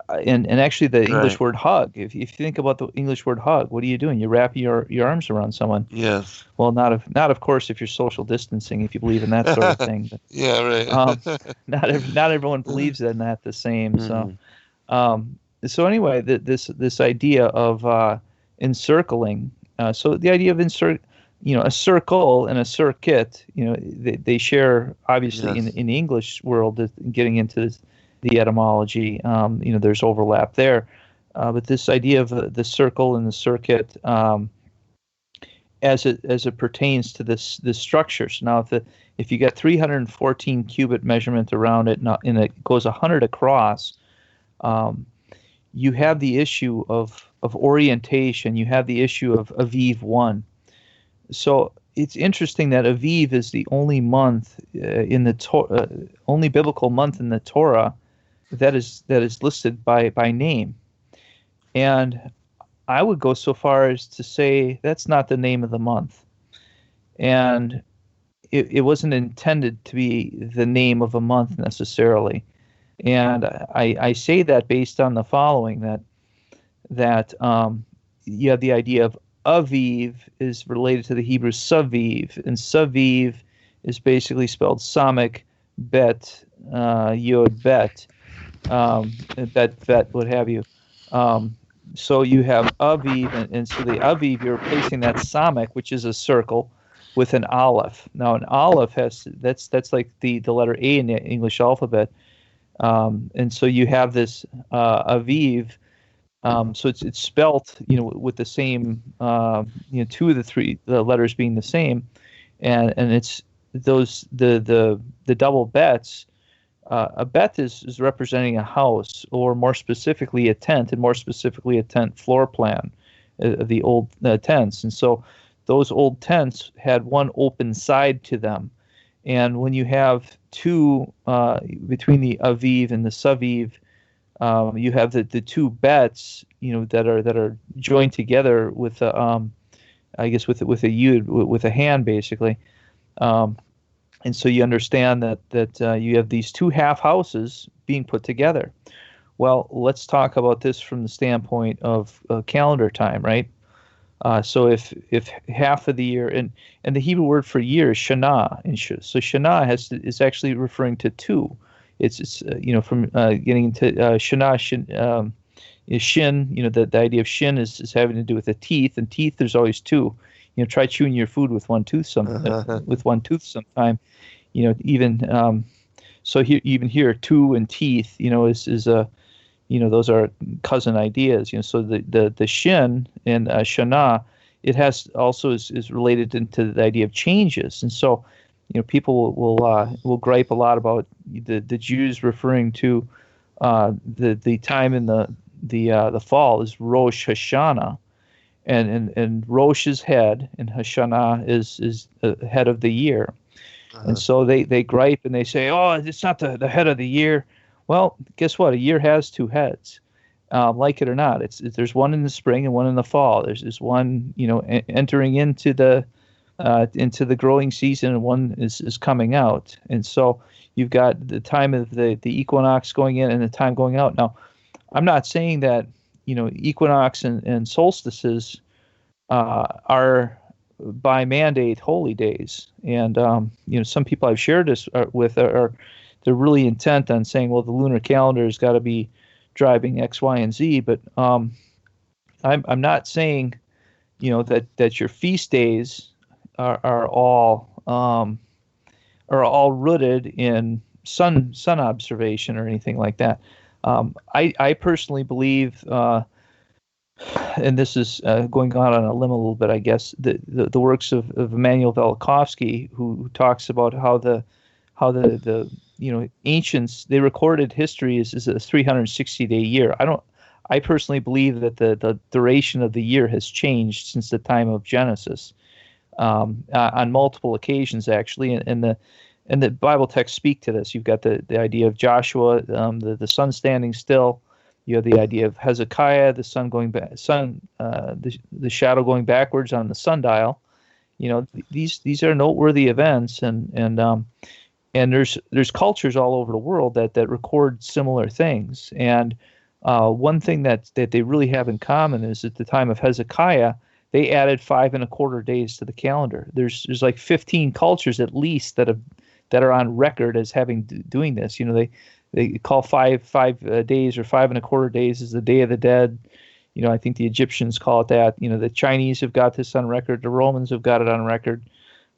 and actually the English word hug. If you think about the English word hug, what are you doing? You're wrapping your arms around someone. Yes. Well, not of course if you're social distancing, if you believe in that sort of thing. But, yeah, right. not everyone believes in that the same. Mm-hmm. So anyway, this idea of encircling. So the idea of a circle and a circuit. They share obviously in the English world. Getting into the etymology, there's overlap there, but this idea of the circle and the circuit, as it pertains to this structure. So now, if you got 314 cubit measurement around it, and it goes 100 across, you have the issue of orientation. You have the issue of Aviv 1. So it's interesting that Aviv is the only month in the only biblical month in the Torah that is listed by name. And I would go so far as to say that's not the name of the month. And it wasn't intended to be the name of a month necessarily. And I say that based on the following, that you have the idea of Aviv is related to the Hebrew Saviv, and Saviv is basically spelled Samek, Bet, Yod, Bet, Bet, what have you. So you have Aviv, and so the Aviv, you're replacing that Samek, which is a circle, with an Aleph. Now an Aleph that's like the letter A in the English alphabet, and so you have this Aviv. So it's spelt, with the same, 2 of the letters being the same, and it's those the double bets. A bet is representing a house, or more specifically a tent, and more specifically a tent floor plan. the old tents. And so those old tents had one open side to them. And when you have two, between the Aviv and the Saviv, you have the two bets, that are joined together with I guess with a yud, with a hand, basically. And so you understand that you have these two half houses being put together. Well, let's talk about this from the standpoint of calendar time, right? So if half of the year, and the Hebrew word for year is shana, and so shana is actually referring to two. It's from getting into shana, is shin. The idea of shin is having to do with the teeth, and teeth there's always two. Try chewing your food with one tooth sometime. Even so here two and teeth, is a those are cousin ideas. So the shin and shana, it has also is related into the idea of changes. And so people will gripe a lot about the Jews referring to the time in the fall is Rosh Hashanah, and Rosh is head, and Hashanah is head of the year. And so they gripe and they say, oh, it's not the head of the year. Well, guess what? A year has two heads, like it or not. There's one in the spring and one in the fall. There's one entering into the growing season, and one is coming out. And so you've got the time of the equinox going in and the time going out. Now, I'm not saying that equinox and solstices are by mandate holy days. And some people I've shared this with are they're really intent on saying, well, the lunar calendar has got to be driving X, Y, and Z. But I'm not saying that your feast days are all rooted in sun observation or anything like that. I personally believe, and this is going on a limb a little bit, I guess, the works of Immanuel Velikovsky, who talks about how the ancients, they recorded history as a 360-day year. I personally believe that the duration of the year has changed since the time of Genesis, on multiple occasions, actually, and the Bible texts speak to this. You've got the idea of Joshua, the sun standing still. You have the idea of Hezekiah, the sun going back, the shadow going backwards on the sundial. These are noteworthy events, and there's cultures all over the world that record similar things. And one thing that they really have in common is at the time of Hezekiah, they added 5 1/4 days to the calendar. There's like 15 cultures at least that are on record as having doing this. They call 5 days or 5 1/4 days is the Day of the Dead. I think the Egyptians call it that. The Chinese have got this on record. The Romans have got it on record.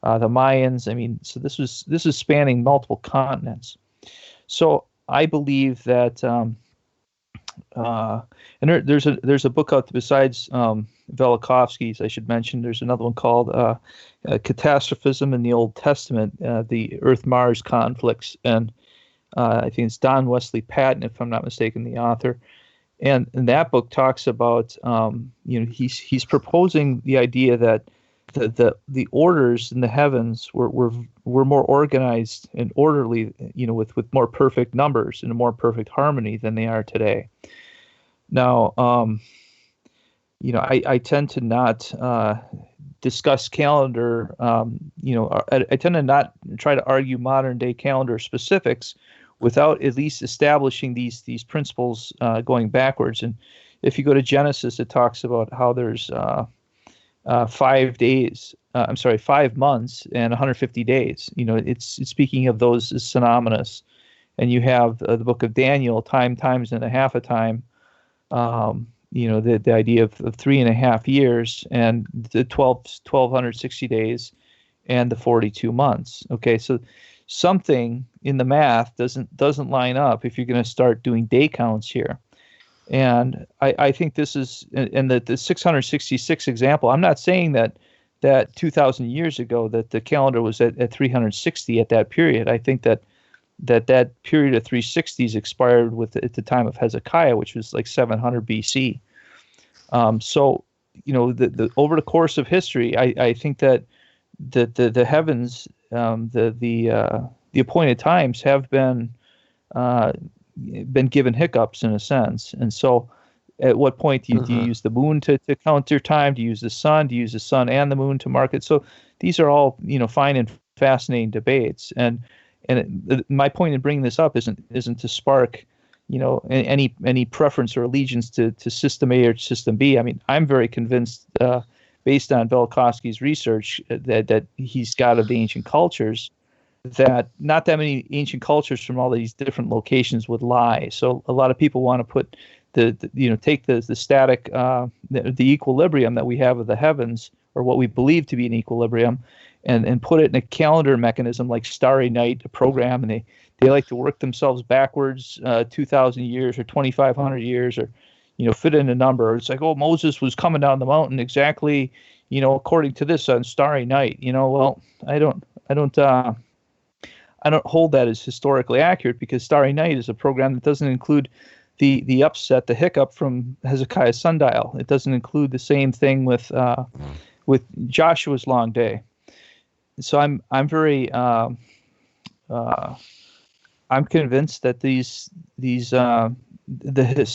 The Mayans. I mean, so this is spanning multiple continents. So I believe that, and there's a book out besides Velikovsky's, I should mention. There's another one called Catastrophism in the Old Testament, the Earth-Mars conflicts, and I think it's Don Wesley Patton, if I'm not mistaken, the author. And that book talks about, he's proposing the idea that the orders in the heavens were more organized and orderly, with more perfect numbers and a more perfect harmony than they are today. Now, I tend to not discuss calendar. I tend to not try to argue modern day calendar specifics without at least establishing these principles going backwards. And if you go to Genesis, it talks about how there's 5 months and 150 days. It's speaking of those as synonymous. And you have the book of Daniel, times and a half a time. The idea of 3.5 years and the 1,260 days and the 42 months. Okay, so something in the math doesn't line up if you're going to start doing day counts here. And I think this is, and the 666 example, I'm not saying that 2,000 years ago that the calendar was at 360 at that period. I think that period of 360s expired at the time of Hezekiah, which was like 700 BC. So the over the course of history, I think that the heavens, the appointed times have been given hiccups in a sense. And so at what point do you use the moon to count your time? Do you use the sun? Do you use the sun and the moon to mark it? So these are all, fine and fascinating debates. And my point in bringing this up isn't to spark, any preference or allegiance to system A or system B. I mean, I'm very convinced, based on Velikovsky's research, that he's got of the ancient cultures, that not that many ancient cultures from all these different locations would lie. So a lot of people want to put take the static, the equilibrium that we have of the heavens, or what we believe to be an equilibrium, and put it in a calendar mechanism like Starry Night, a program, and they like to work themselves backwards 2,000 years or 2,500 years, or fit in a number. It's like, oh, Moses was coming down the mountain exactly, according to this on Starry Night. Well, I don't hold that as historically accurate, because Starry Night is a program that doesn't include the upset, the hiccup from Hezekiah's sundial. It doesn't include the same thing with Joshua's long day. So I'm very I'm convinced that the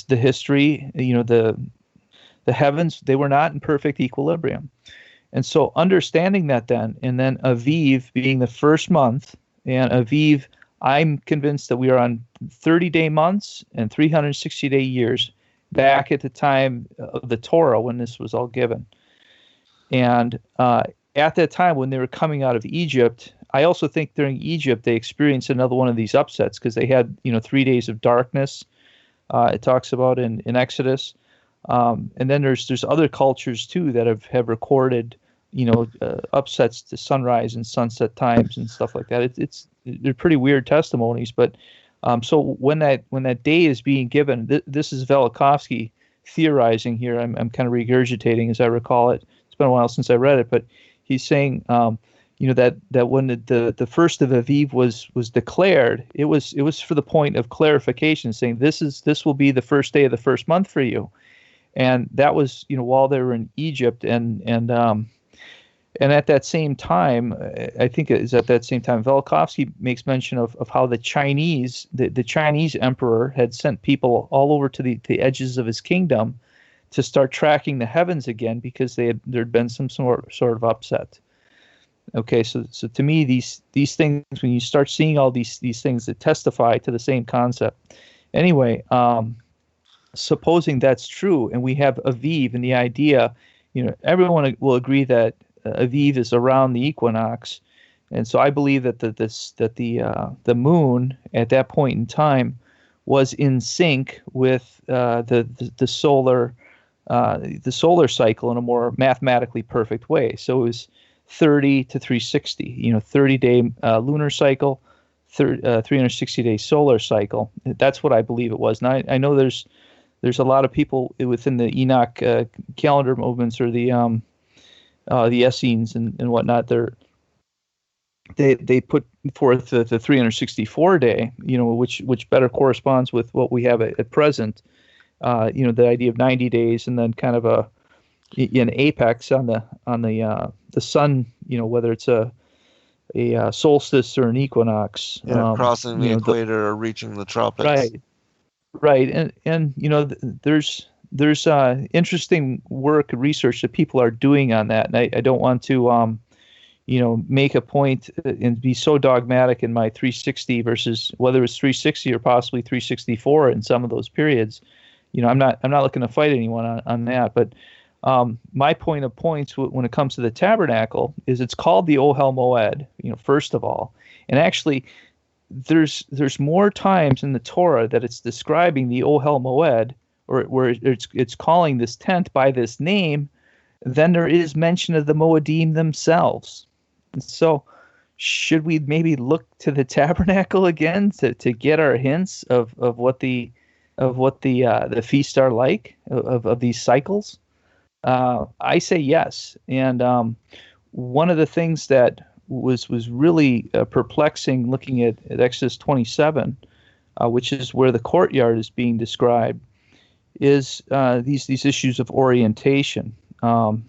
history, the heavens, they were not in perfect equilibrium. And so understanding that then, and then Aviv being the first month, and Aviv, I'm convinced that we are on 30-day months and 360-day years back at the time of the Torah, when this was all given. And at that time, when they were coming out of Egypt, I also think during Egypt they experienced another one of these upsets, because they had 3 days of darkness. It talks about in Exodus, and then there's other cultures too that have recorded upsets to sunrise and sunset times and stuff like that. They're pretty weird testimonies, but so when that day is being given, this is Velikovsky theorizing here. I'm kind of regurgitating as I recall it. It's been a while since I read it, but he's saying that when the first of Aviv was declared, it was for the point of clarification, saying this will be the first day of the first month for you, and that was while they were in Egypt, and at that same time, I think it is at that same time, Velikovsky makes mention of how the Chinese emperor had sent people all over to the edges of his kingdom to start tracking the heavens again, because there'd been some sort of upset. Okay, so to me, these things, when you start seeing all these things that testify to the same concept. Anyway, supposing that's true, and we have Aviv, and the idea, everyone will agree that Aviv is around the equinox, and so I believe that the moon at that point in time was in sync with the solar cycle in a more mathematically perfect way. So it was 30 to 360, 30-day lunar cycle, 360-day solar cycle. That's what I believe it was. Now I know there's a lot of people within the Enoch calendar movements, or the Essenes and whatnot. They put forth the 364-day, which better corresponds with what we have at present. The idea of 90 days, and then kind of an apex on the sun, whether it's a solstice or an equinox. Crossing the equator or reaching the tropics. Right, and there's interesting work and research that people are doing on that, and I don't want to make a point and be so dogmatic in my 360 versus whether it's 360 or possibly 364 in some of those periods. I'm not looking to fight anyone on that, but my point of points when it comes to the tabernacle is it's called the Ohel Moed, first of all, and actually there's more times in the Torah that it's describing the Ohel Moed, or where it's calling this tent by this name, than there is mention of the Moedim themselves. And so should we maybe look to the tabernacle again to get our hints of what the feasts are like, of these cycles? I say yes. And one of the things that was really perplexing, looking at Exodus 27, which is where the courtyard is being described, is these issues of orientation. Now,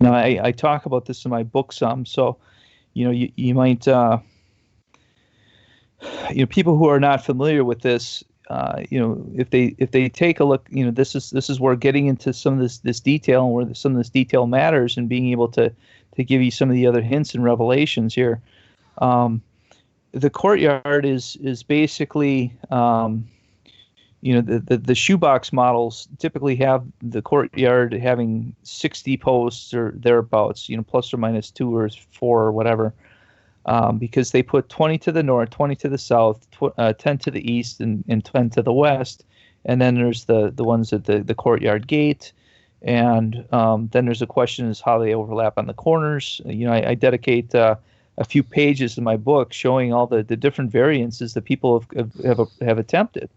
I talk about this in my book some, so you might people who are not familiar with this, if they take a look, this is where getting into some of this detail and where some of this detail matters, and being able to give you some of the other hints and revelations here. The courtyard is basically the shoebox models typically have the courtyard having 60 posts or thereabouts, plus or minus 2 or 4 or whatever, because they put 20 to the north, 20 to the south, 10 to the east, and 10 to the west. And then there's the ones at the courtyard gate. And then there's a question is how they overlap on the corners. I dedicate a few pages in my book showing all the different variances that people have attempted.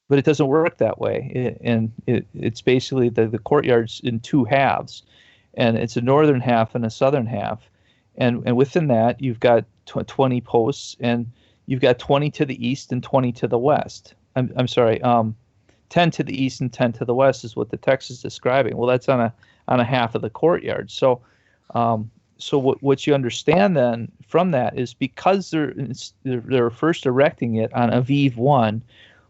But it doesn't work that way. It's basically the courtyard's in 2 halves, and it's a northern half and a southern half. And within that, you've got 20 posts, and you've got 20 to the east and 20 to the west. I'm sorry, 10 to the east and 10 to the west is what the text is describing. Well, that's on a half of the courtyard. So what you understand then from that is because they're first erecting it on Aviv 1.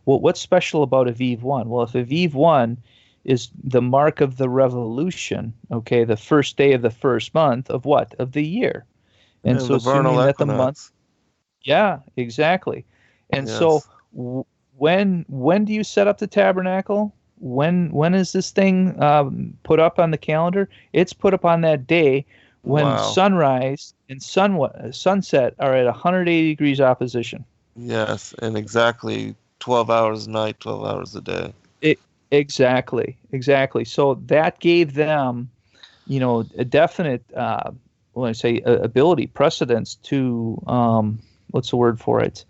Well, what's special about Aviv 1? Well, if Aviv 1 is the mark of the revolution, okay, the first day of the first month of what? Of the year. And so assuming that the month. Yeah, exactly. And yes. So when do you set up the tabernacle? When is this thing put up on the calendar? It's put up on that day when sunrise and sunset are at 180 degrees opposition. Yes, and exactly 12 hours a night, 12 hours a day. Exactly. So that gave them, a definite, ability, precedence to, what's the word for it?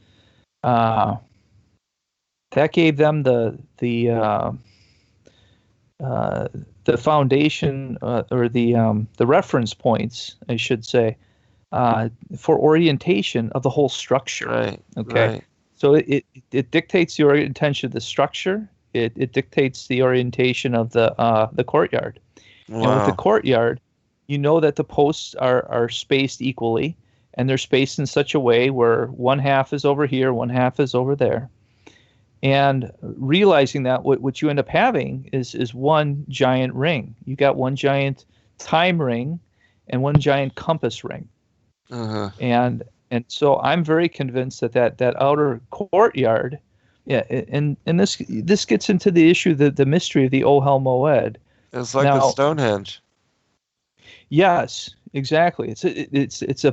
That gave them the foundation or the reference points, I should say, for orientation of the whole structure. Right. Okay. Right. So it dictates the orientation of the structure. It dictates the orientation of the courtyard. Wow. And with the courtyard, that the posts are spaced equally, and they're spaced in such a way where one half is over here, one half is over there. And realizing that what you end up having is one giant ring. You got one giant time ring and one giant compass ring. Uh-huh. And so I'm very convinced that outer courtyard, and this gets into the issue, the mystery of the Ohel Moed. It's like a Stonehenge. Yes, exactly. It's a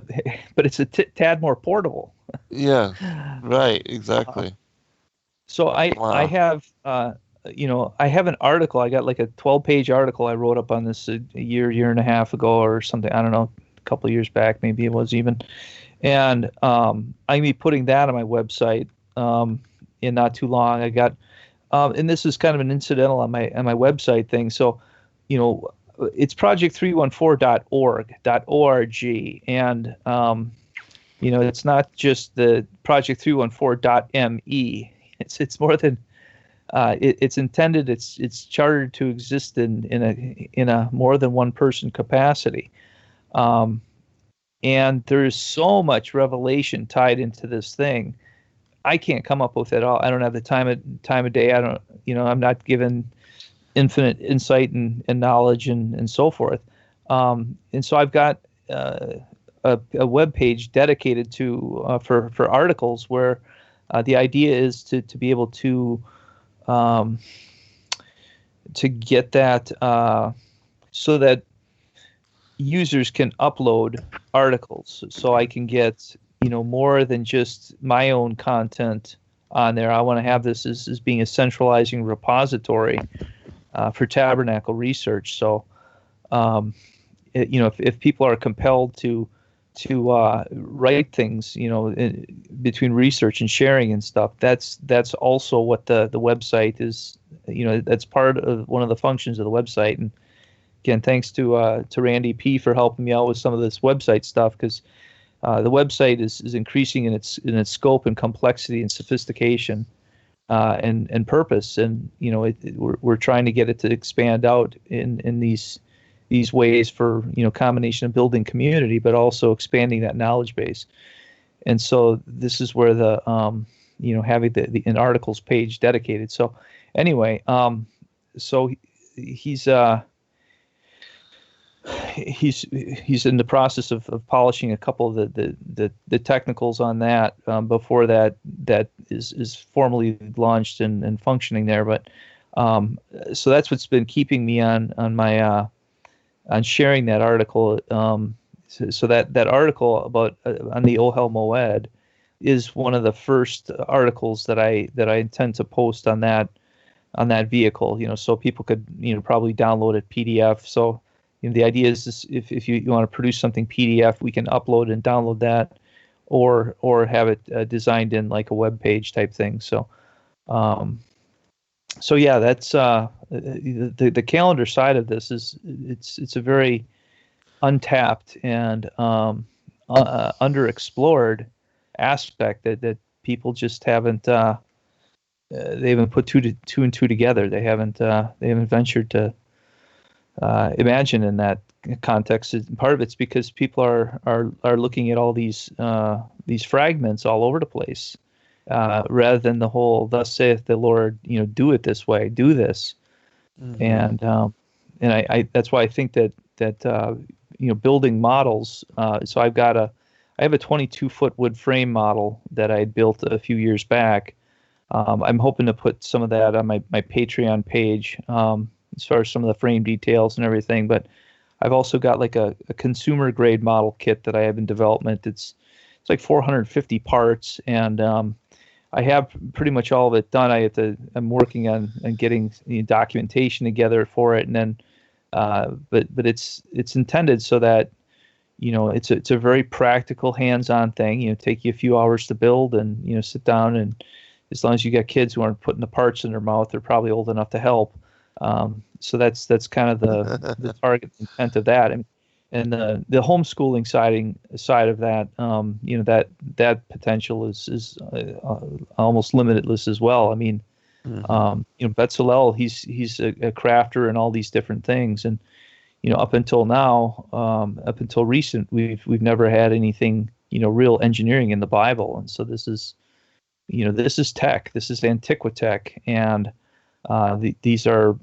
tad more portable. Yeah, right, exactly. So I have I have an article. I got like a 12-page article I wrote up on this a year and a half ago or something. I don't know, a couple of years back maybe it was even. And I'm going to be putting that on my website in not too long. I got, and this is kind of an incidental on my website thing. So, it's project314.org, and it's not just the project314.me. It's more than it's intended. It's chartered to exist in a more than one person capacity. And there's so much revelation tied into this thing. I can't come up with it all. I don't have the time of day. I don't, I'm not given infinite insight and knowledge and so forth. And so I've got a web page dedicated to for articles where the idea is to be able to get that so that users can upload articles, so I can get more than just my own content on there. I want to have this as being a centralizing repository for Tabernacle research. So if people are compelled to write things between research and sharing and stuff, that's also what the website is. That's part of one of the functions of the website. And again, thanks to Randy P for helping me out with some of this website stuff, because the website is increasing in its scope and complexity and sophistication and purpose. And we're trying to get it to expand out in these these ways for, combination of building community, but also expanding that knowledge base. And so this is where the, having the an articles page dedicated. So anyway, so he's in the process of polishing a couple of the technicals on that before that is formally launched and functioning there. But so that's what's been keeping me on my on sharing that article. So that article about on the Ohel Moed is one of the first articles that I intend to post on that vehicle. So people could probably download it PDF. So the idea is if you want to produce something PDF, we can upload and download that, or have it designed in like a web page type thing. So, yeah, that's the calendar side of this is it's a very untapped and underexplored aspect that people just haven't they haven't put two and two together. They haven't ventured to imagine in that context. Part of it's because people are looking at all these fragments all over the place, rather than the whole "Thus saith the Lord," do it this way, do this, and I that's why I think that building models. So I have a 22-foot wood frame model that I had built a few years back. I'm hoping to put some of that on my Patreon page. As far as some of the frame details and everything, but I've also got like a consumer grade model kit that I have in development. It's like 450 parts, and I have pretty much all of it done. I'm working on getting documentation together for it, and then but it's intended so that it's a very practical, hands-on thing. Take you a few hours to build, and sit down, and as long as you got kids who aren't putting the parts in their mouth, they're probably old enough to help. So that's kind of the target intent of that, and the homeschooling side of that, that potential is almost limitless as well. I mean, Betzalel, he's a crafter and all these different things, and up until now, up until recent, we've never had anything real engineering in the Bible, and so this is tech, this is antiquitech, and these are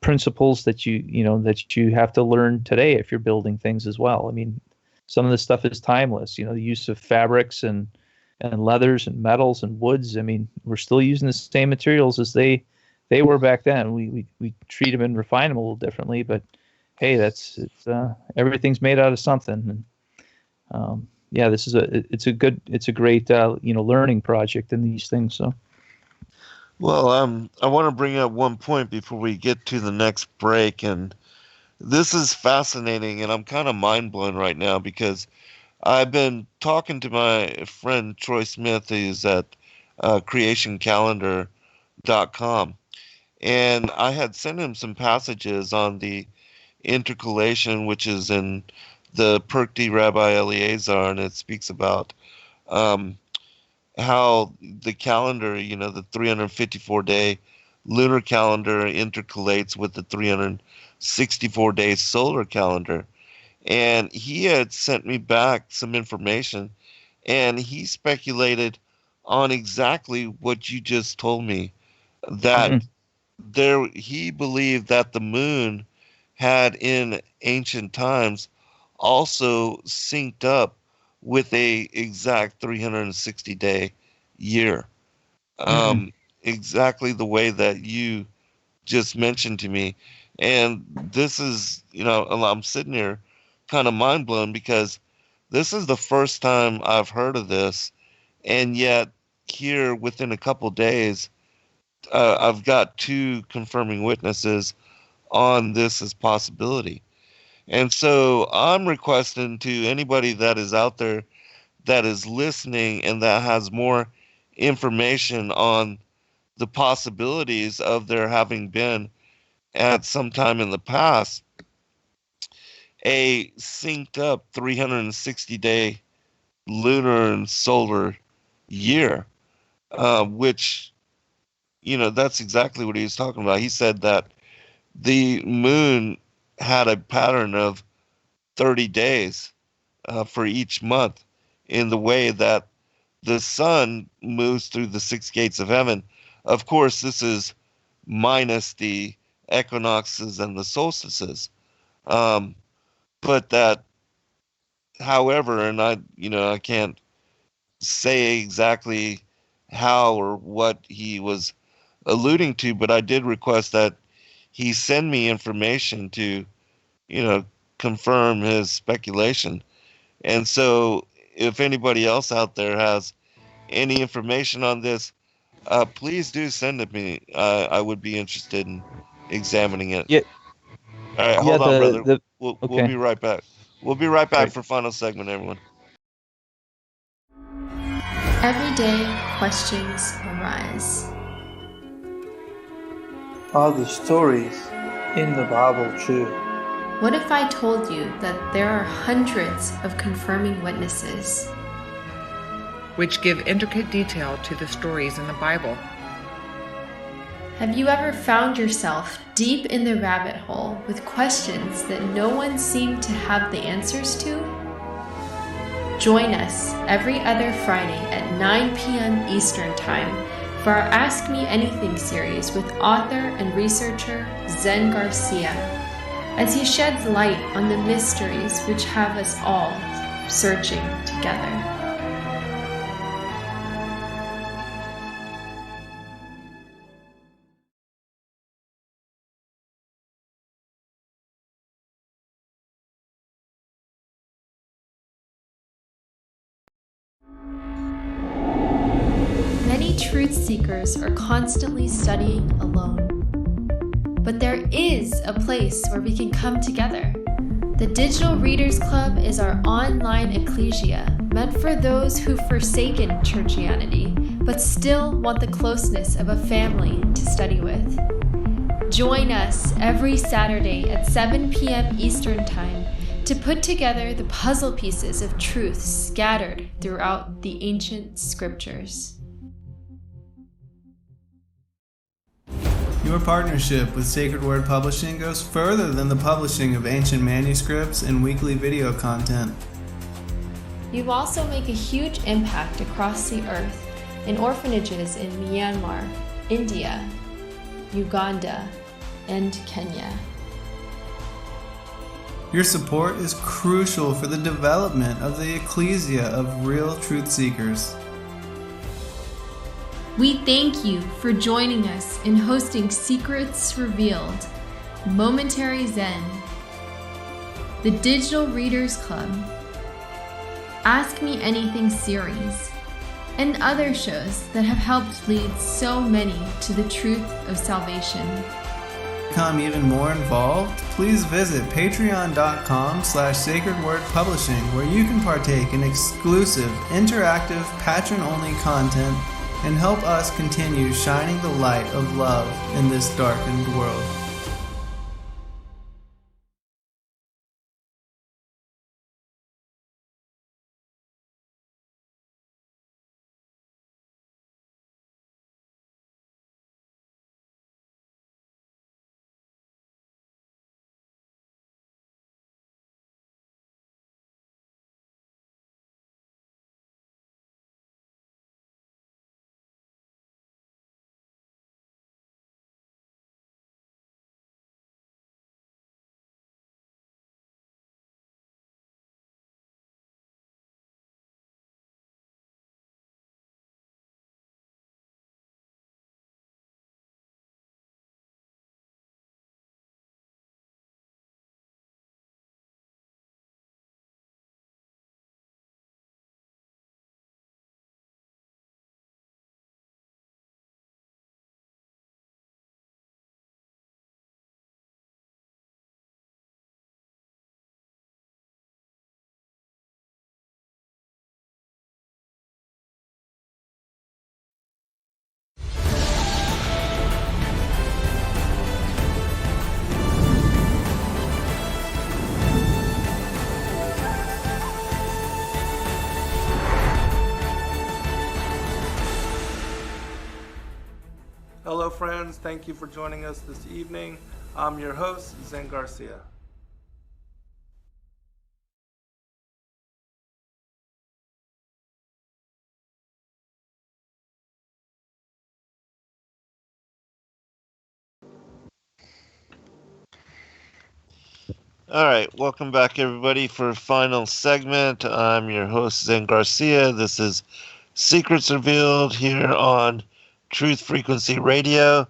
principles that you have to learn today if you're building things as well. I mean, some of this stuff is timeless. The use of fabrics and leathers and metals and woods. I mean, we're still using the same materials as they were back then. We treat them and refine them a little differently, but hey, everything's made out of something. And yeah, it's a great learning project in these things. So. Well, I want to bring up one point before we get to the next break, and this is fascinating, and I'm kind of mind blown right now because I've been talking to my friend Troy Smith, who's at creationcalendar.com, and I had sent him some passages on the intercalation, which is in the Perkti Rabbi Eleazar, and it speaks about how the calendar, the 354-day lunar calendar intercalates with the 364-day solar calendar. And he had sent me back some information, and he speculated on exactly what you just told me, that he believed that the moon had in ancient times also synced up with a exact 360-day year. Exactly the way that you just mentioned to me. And this is, I'm sitting here kind of mind blown because this is the first time I've heard of this. And yet here within a couple days, I've got 2 confirming witnesses on this as possibility. And so I'm requesting to anybody that is out there that is listening and that has more information on the possibilities of there having been at some time in the past a synced up 360-day lunar and solar year, which, that's exactly what he was talking about. He said that the moon had a pattern of 30 days for each month in the way that the sun moves through the six gates of heaven. Of course, this is minus the equinoxes and the solstices. But that, however, and I can't say exactly how or what he was alluding to, but I did request that he send me information to, confirm his speculation. And so if anybody else out there has any information on this, please do send it me. I would be interested in examining it. Yeah, All right, yeah. hold on, brother. We'll Okay. be right back. We'll be right back Right. for final segment, everyone. Every day, questions arise. Are the stories in the Bible true? What if I told you that there are hundreds of confirming witnesses? which give intricate detail to the stories in the Bible. Have you ever found yourself deep in the rabbit hole with questions that no one seemed to have the answers to? Join us every other Friday at 9 p.m. Eastern Time for our Ask Me Anything series with author and researcher Zen Garcia, as he sheds light on the mysteries which have us all searching together. Many truth seekers are constantly studying alone. But there is a place where we can come together. The Digital Readers Club is our online ecclesia meant for those who've forsaken churchianity but still want the closeness of a family to study with. Join us every Saturday at 7 p.m. Eastern Time to put together the puzzle pieces of truth scattered throughout the ancient scriptures. Your partnership with Sacred Word Publishing goes further than the publishing of ancient manuscripts and weekly video content. You also make a huge impact across the earth in orphanages in Myanmar, India, Uganda, and Kenya. Your support is crucial for the development of the ecclesia of real truth seekers. We thank you for joining us in hosting Secrets Revealed, Momentary Zen, the Digital Readers Club, Ask Me Anything series, and other shows that have helped lead so many to the truth of salvation. To become even more involved, please visit patreon.com/sacredwordpublishing, where you can partake in exclusive, interactive, patron-only content and help us continue shining the light of love in this darkened world. Hello friends, thank you for joining us this evening. I'm your host, Zen Garcia. All right, welcome back, everybody, for final segment. I'm your host, Zen Garcia. This is Secrets Revealed here on Truth Frequency Radio,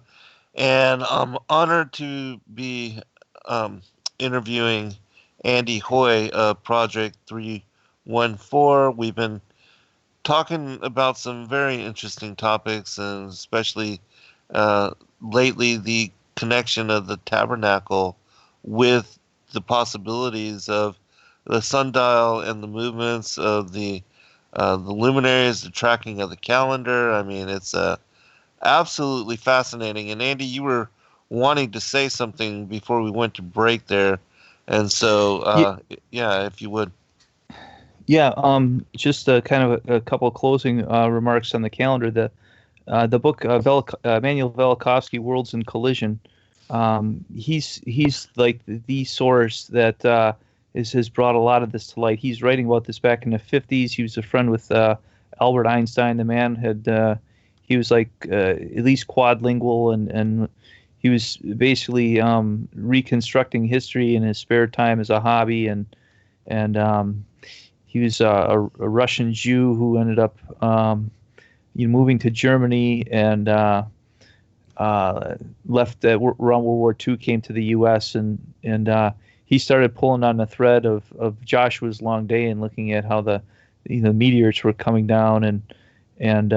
and I'm honored to be interviewing Andy Hoy of Project 314. We've been talking about some very interesting topics, and especially lately the connection of the tabernacle with the possibilities of the sundial and the movements of the luminaries, the tracking of the calendar. I mean, it's absolutely fascinating. And Andy, you were wanting to say something before we went to break there, and so yeah, if you would. Yeah, just kind of a couple of closing remarks on the calendar. The book Manuel Velikovsky, Worlds in Collision. He's like the source that has brought a lot of this to light. He's writing about this back in the 50s. He was a friend with Albert Einstein. The man had he was like at least quadlingual, and he was basically reconstructing history in his spare time as a hobby, and he was a Russian Jew who ended up moving to Germany and left around World War II, came to the U.S. and he started pulling on the thread of Joshua's long day and looking at how the meteors were coming down, and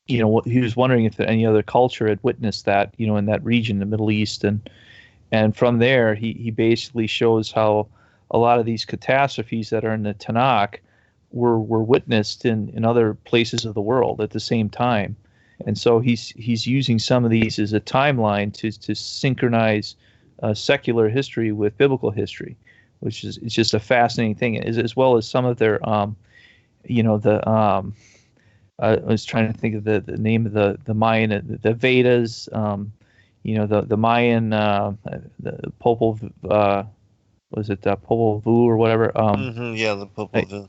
he was wondering if any other culture had witnessed that in that region, the Middle East, and from there he basically shows how a lot of these catastrophes that are in the Tanakh were witnessed in other places of the world at the same time. And so he's using some of these as a timeline to synchronize secular history with biblical history, which is it's just a fascinating thing, as well as some of their I was trying to think of the name of the Mayan, the Vedas, the Mayan, the Popol was it Popol Vuh or whatever? Yeah, the Popol Vuh.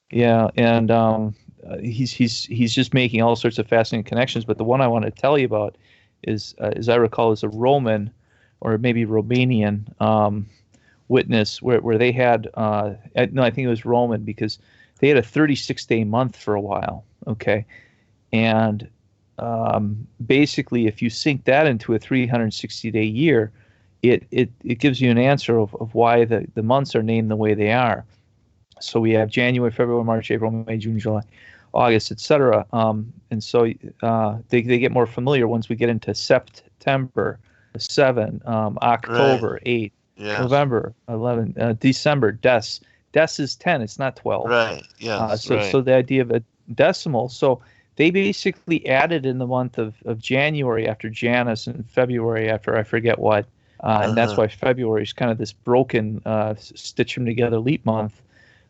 Yeah, and he's just making all sorts of fascinating connections. But the one I want to tell you about is, as I recall, is a Roman or maybe Romanian witness where they had no, I think it was Roman, because they had a 36-day month for a while. Okay, and basically, if you sync that into a 360-day year, it gives you an answer of why the months are named the way they are. So we have January, February, March, April, May, June, July, August, etc. And so they get more familiar once we get into September 7, October Right. 8, Yes. November 11, December Des is 10. It's not 12. Right. Yes. So the idea of a decimal. So they basically added in the month of January after Janus and February after I forget what. And that's why February is kind of this broken, stitch them together leap month.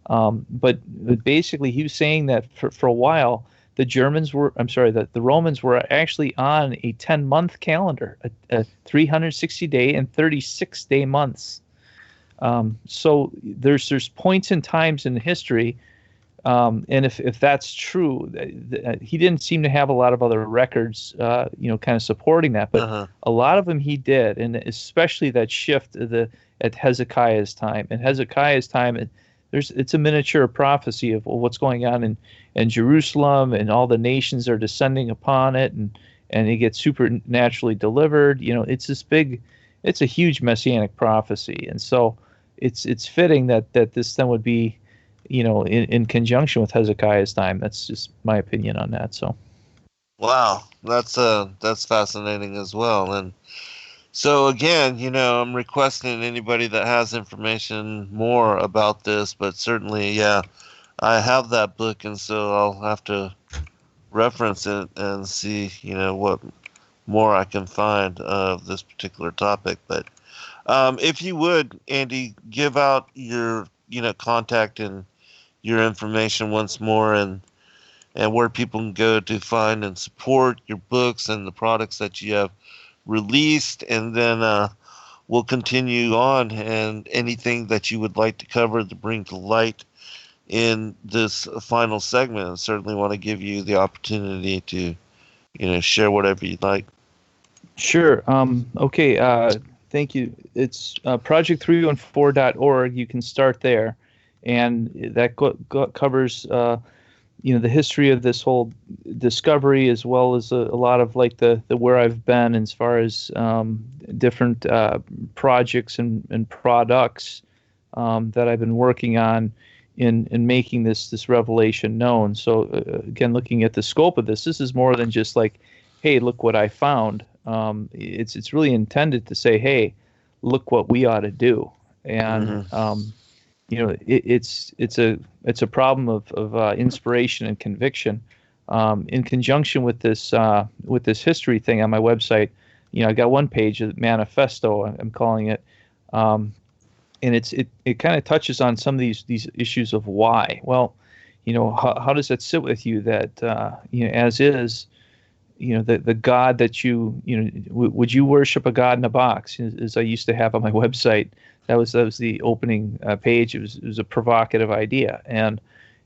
But basically, he was saying that for a while, the Romans were actually on a 10-month calendar, a 360-day and 36-day months. So there's points and times in history, and if that's true, he didn't seem to have a lot of other records, kind of supporting that, but a lot of them he did, and especially that shift at Hezekiah's time. And Hezekiah's time, it's a miniature prophecy of what's going on in Jerusalem, and all the nations are descending upon it, and it gets supernaturally delivered. It's a huge messianic prophecy, and so it's fitting that this then would be, in conjunction with Hezekiah's time. That's just my opinion on that. So, wow, that's fascinating as well. And so again, I'm requesting anybody that has information more about this, but certainly, yeah, I have that book, and so I'll have to reference it and see, what more I can find of this particular topic. But if you would, Andy, give out your, contact and your information once more, and where people can go to find and support your books and the products that you have released, and then we'll continue on, and anything that you would like to cover to bring to light in this final segment. I certainly want to give you the opportunity to share whatever you'd like. Sure. Okay. Thank you. It's project314.org. You can start there, and that covers the history of this whole discovery, as well as a lot of like the where I've been as far as different projects and products that I've been working on in making this revelation known. So again, looking at the scope of this is more than just like, hey, look what I found. It's really intended to say, hey, look what we ought to do. And it's a problem of inspiration and conviction. In conjunction with this history thing on my website, I got one page, a manifesto, I'm calling it, and it kind of touches on some of these issues of why. Well, how does that sit with you? That as is, the God that would you worship a God in a box? As I used to have on my website. That was the opening page. It was a provocative idea, and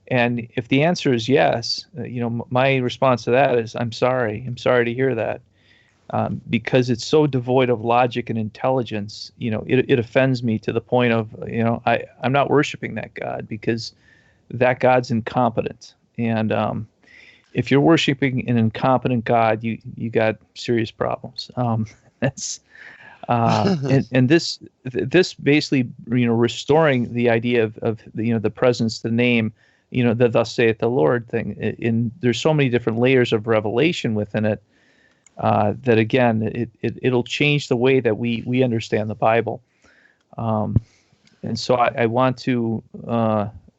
if the answer is yes, my response to that is I'm sorry to hear that, because it's so devoid of logic and intelligence. It offends me to the point of I'm not worshiping that God, because that God's incompetent, and if you're worshiping an incompetent God, you got serious problems. That's and this basically restoring the idea of the presence, the name, the thus saith the Lord thing. There's so many different layers of revelation within it that again it'll change the way that we understand the Bible. And so I want to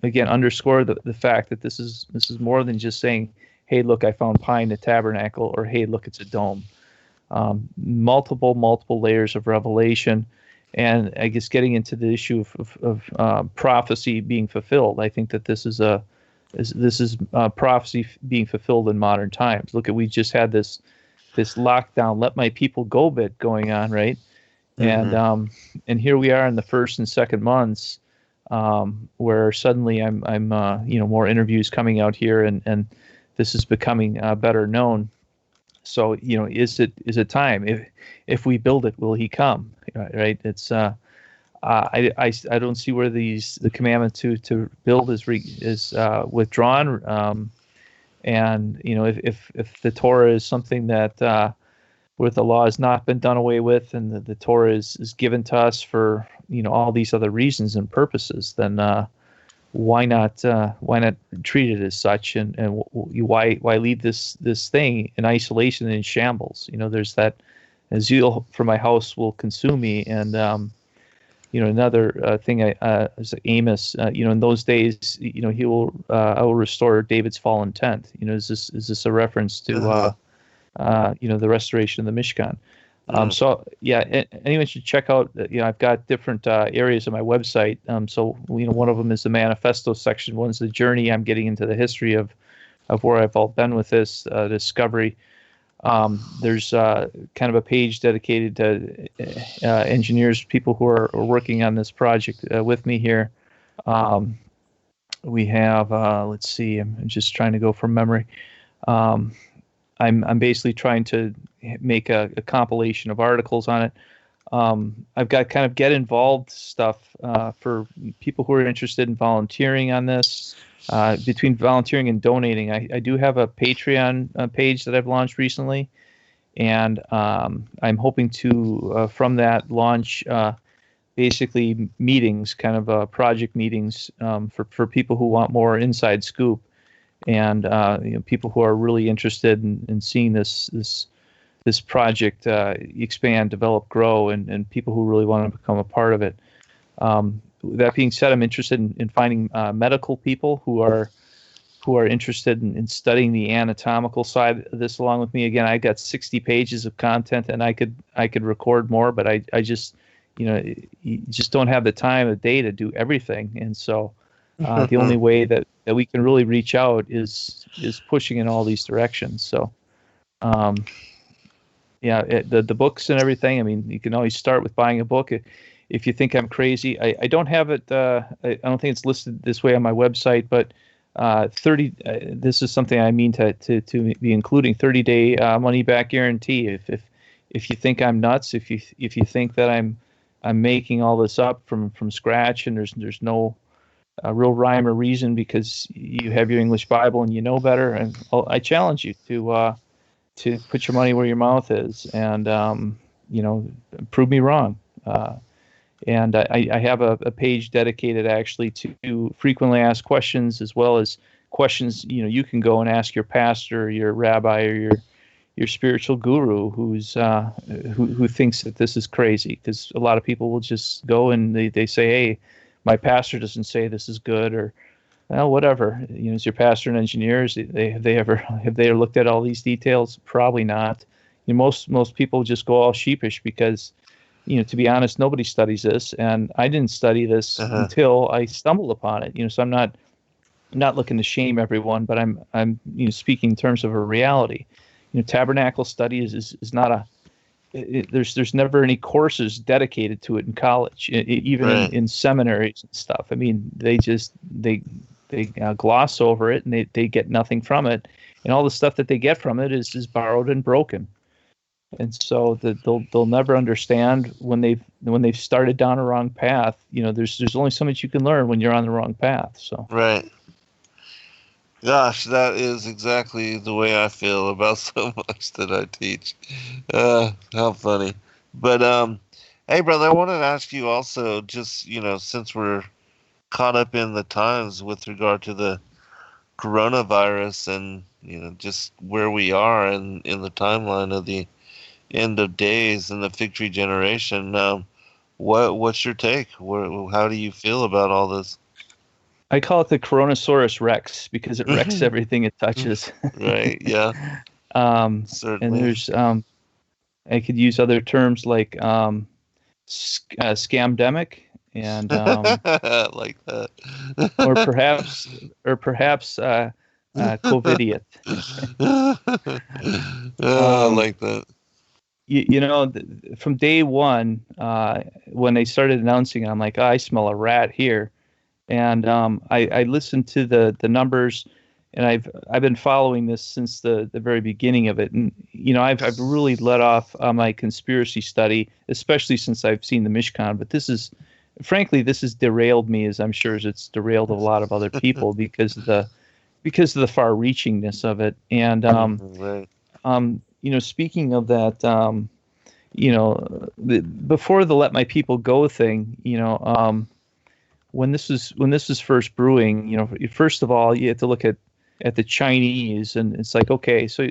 again underscore the fact that this is more than just saying, hey, look, I found pie in the tabernacle, or hey, look, it's a dome. Multiple layers of revelation, and I guess getting into the issue of prophecy being fulfilled. I think that this is prophecy being fulfilled in modern times. Look, we just had this lockdown, let my people go bit going on, right? Mm-hmm. And here we are in the first and second months, where suddenly I'm more interviews coming out here, and this is becoming better known. So is it time? If we build it, will he come? Right? It's I don't see where the commandment to build is withdrawn. And if the Torah is something that where the law has not been done away with, and the Torah is given to us for all these other reasons and purposes, then why not treat it as such, and why leave this thing in isolation and in shambles? There's that zeal for my house will consume me, and another thing is Amos. In those days, he will I will restore David's fallen tent. Is this a reference to the restoration of the Mishkan? So yeah, anyone should check out. I've got different areas of my website. So one of them is the manifesto section. One's the journey. I'm getting into the history of where I've all been with this discovery. There's kind of a page dedicated to engineers, people who are working on this project with me here. We have let's see. I'm just trying to go from memory. I'm basically trying to make a compilation of articles on it. I've got kind of get involved stuff for people who are interested in volunteering on this. Between volunteering and donating, I do have a Patreon page that I've launched recently, and I'm hoping to from that launch basically meetings, kind of project meetings for people who want more inside scoop. And people who are really interested in seeing this project expand, develop, grow, and people who really want to become a part of it. That being said, I'm interested in finding medical people who are interested in studying the anatomical side of this along with me. Again, I got 60 pages of content, and I could record more, but I just you just don't have the time of day to do everything, and so. The only way that we can really reach out is pushing in all these directions. So, the books and everything. I mean, you can always start with buying a book. If you think I'm crazy, I don't have it. I don't think it's listed this way on my website, but 30. This is something I mean to be including 30-day money back guarantee. if you think I'm nuts, if you think that I'm making all this up from scratch, and there's no real rhyme or reason because you have your English Bible and you know better, and I challenge you to put your money where your mouth is, and prove me wrong. And I have a page dedicated actually to frequently asked questions, as well as questions you can go and ask your pastor, your rabbi, or your spiritual guru who thinks that this is crazy. Because a lot of people will just go and they say, hey, my pastor doesn't say this is good, or well, whatever. Is your pastor an engineer? Have they ever looked at all these details? Probably not. Most people just go all sheepish because, to be honest, nobody studies this, and I didn't study this until I stumbled upon it. So I'm not looking to shame everyone, but I'm speaking in terms of a reality. Tabernacle study is not there's never any courses dedicated to it in college, even in seminaries and stuff. I mean, they gloss over it, and they get nothing from it, and all the stuff that they get from it is borrowed and broken. And so they'll never understand when they've started down a wrong path. There's only so much you can learn when you're on the wrong path. So right. Gosh, that is exactly the way I feel about so much that I teach. How funny. But hey, brother, I wanted to ask you also, just since we're caught up in the times with regard to the coronavirus, and just where we are in the timeline of the end of days and the fig tree generation. What's your take? How do you feel about all this? I call it the Coronasaurus Rex because it wrecks everything it touches. Right. Yeah. Certainly. And there's I could use other terms like scamdemic and like that, or perhaps COVIDiot. I like that. From day one, when they started announcing it, I'm like, I smell a rat here. And I listened to the numbers, and I've been following this since the very beginning of it. And I've really let off my conspiracy study, especially since I've seen the Mishkan. But this has derailed me, as I'm sure as it's derailed a lot of other people because of the far-reachingness of it. And right. Speaking of that, before the "Let My People Go" thing, when this was first brewing, first of all, you have to look at the Chinese, and it's like, okay, so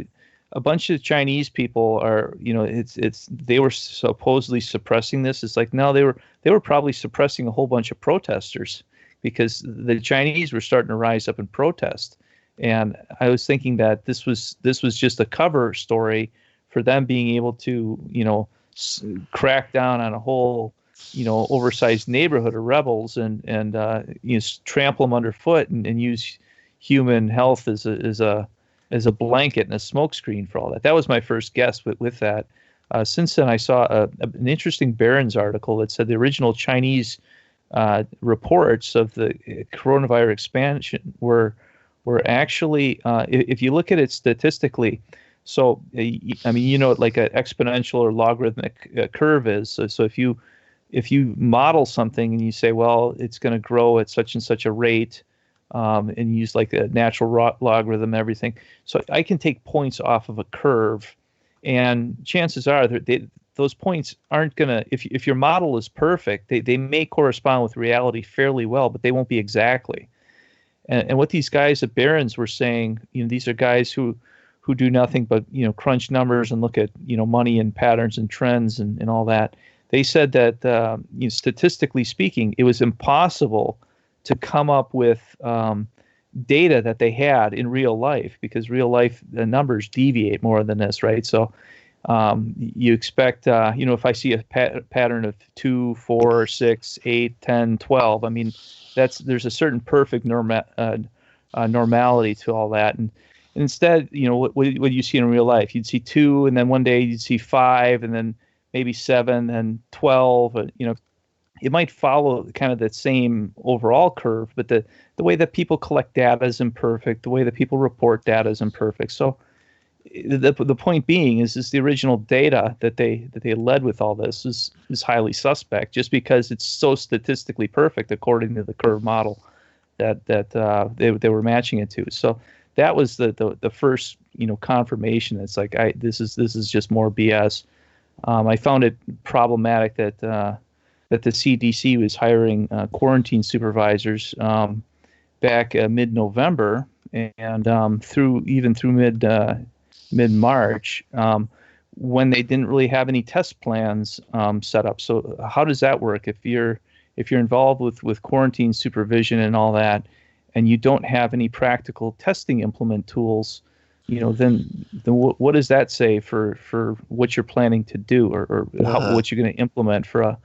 a bunch of Chinese people are, they were supposedly suppressing this. It's like, no, they were probably suppressing a whole bunch of protesters, because the Chinese were starting to rise up and protest. And I was thinking that this was just a cover story for them being able to, crack down on a whole, oversized neighborhood of rebels and trample them underfoot and use human health as a blanket and a smokescreen for all that. That was my first guess with that. Since then, I saw an interesting Barron's article that said the original Chinese reports of the coronavirus expansion were actually, if you look at it statistically, so like an exponential or logarithmic curve is. So if you model something and you say, well, it's going to grow at such and such a rate, and use like a natural logarithm, everything. So I can take points off of a curve, and chances are that those points aren't going to, if your model is perfect, they may correspond with reality fairly well, but they won't be exactly. And what these guys at Barron's were saying, these are guys who do nothing but, crunch numbers and look at, money and patterns and trends and all that. They said that, statistically speaking, it was impossible to come up with data that they had in real life, because real life, the numbers deviate more than this, right? So you expect, if I see a pattern of 2, 4, 6, 8, 10, 12, I mean, there's a certain perfect normality to all that. And instead, what you see in real life, you'd see 2, and then one day you'd see 5, and then maybe 7 and 12. It might follow kind of the same overall curve, but the way that people collect data is imperfect. The way that people report data is imperfect. So, the point being is the original data that they led with all this is highly suspect, just because it's so statistically perfect according to the curve model that they were matching it to. So that was the first confirmation. It's like this is just more BS. I found it problematic that the CDC was hiring quarantine supervisors back mid-November and through mid-March, when they didn't really have any test plans set up. So how does that work if you're involved with quarantine supervision and all that, and you don't have any practical testing implement tools? Then what does that say for what you're planning to do, or what you're going to implement for a,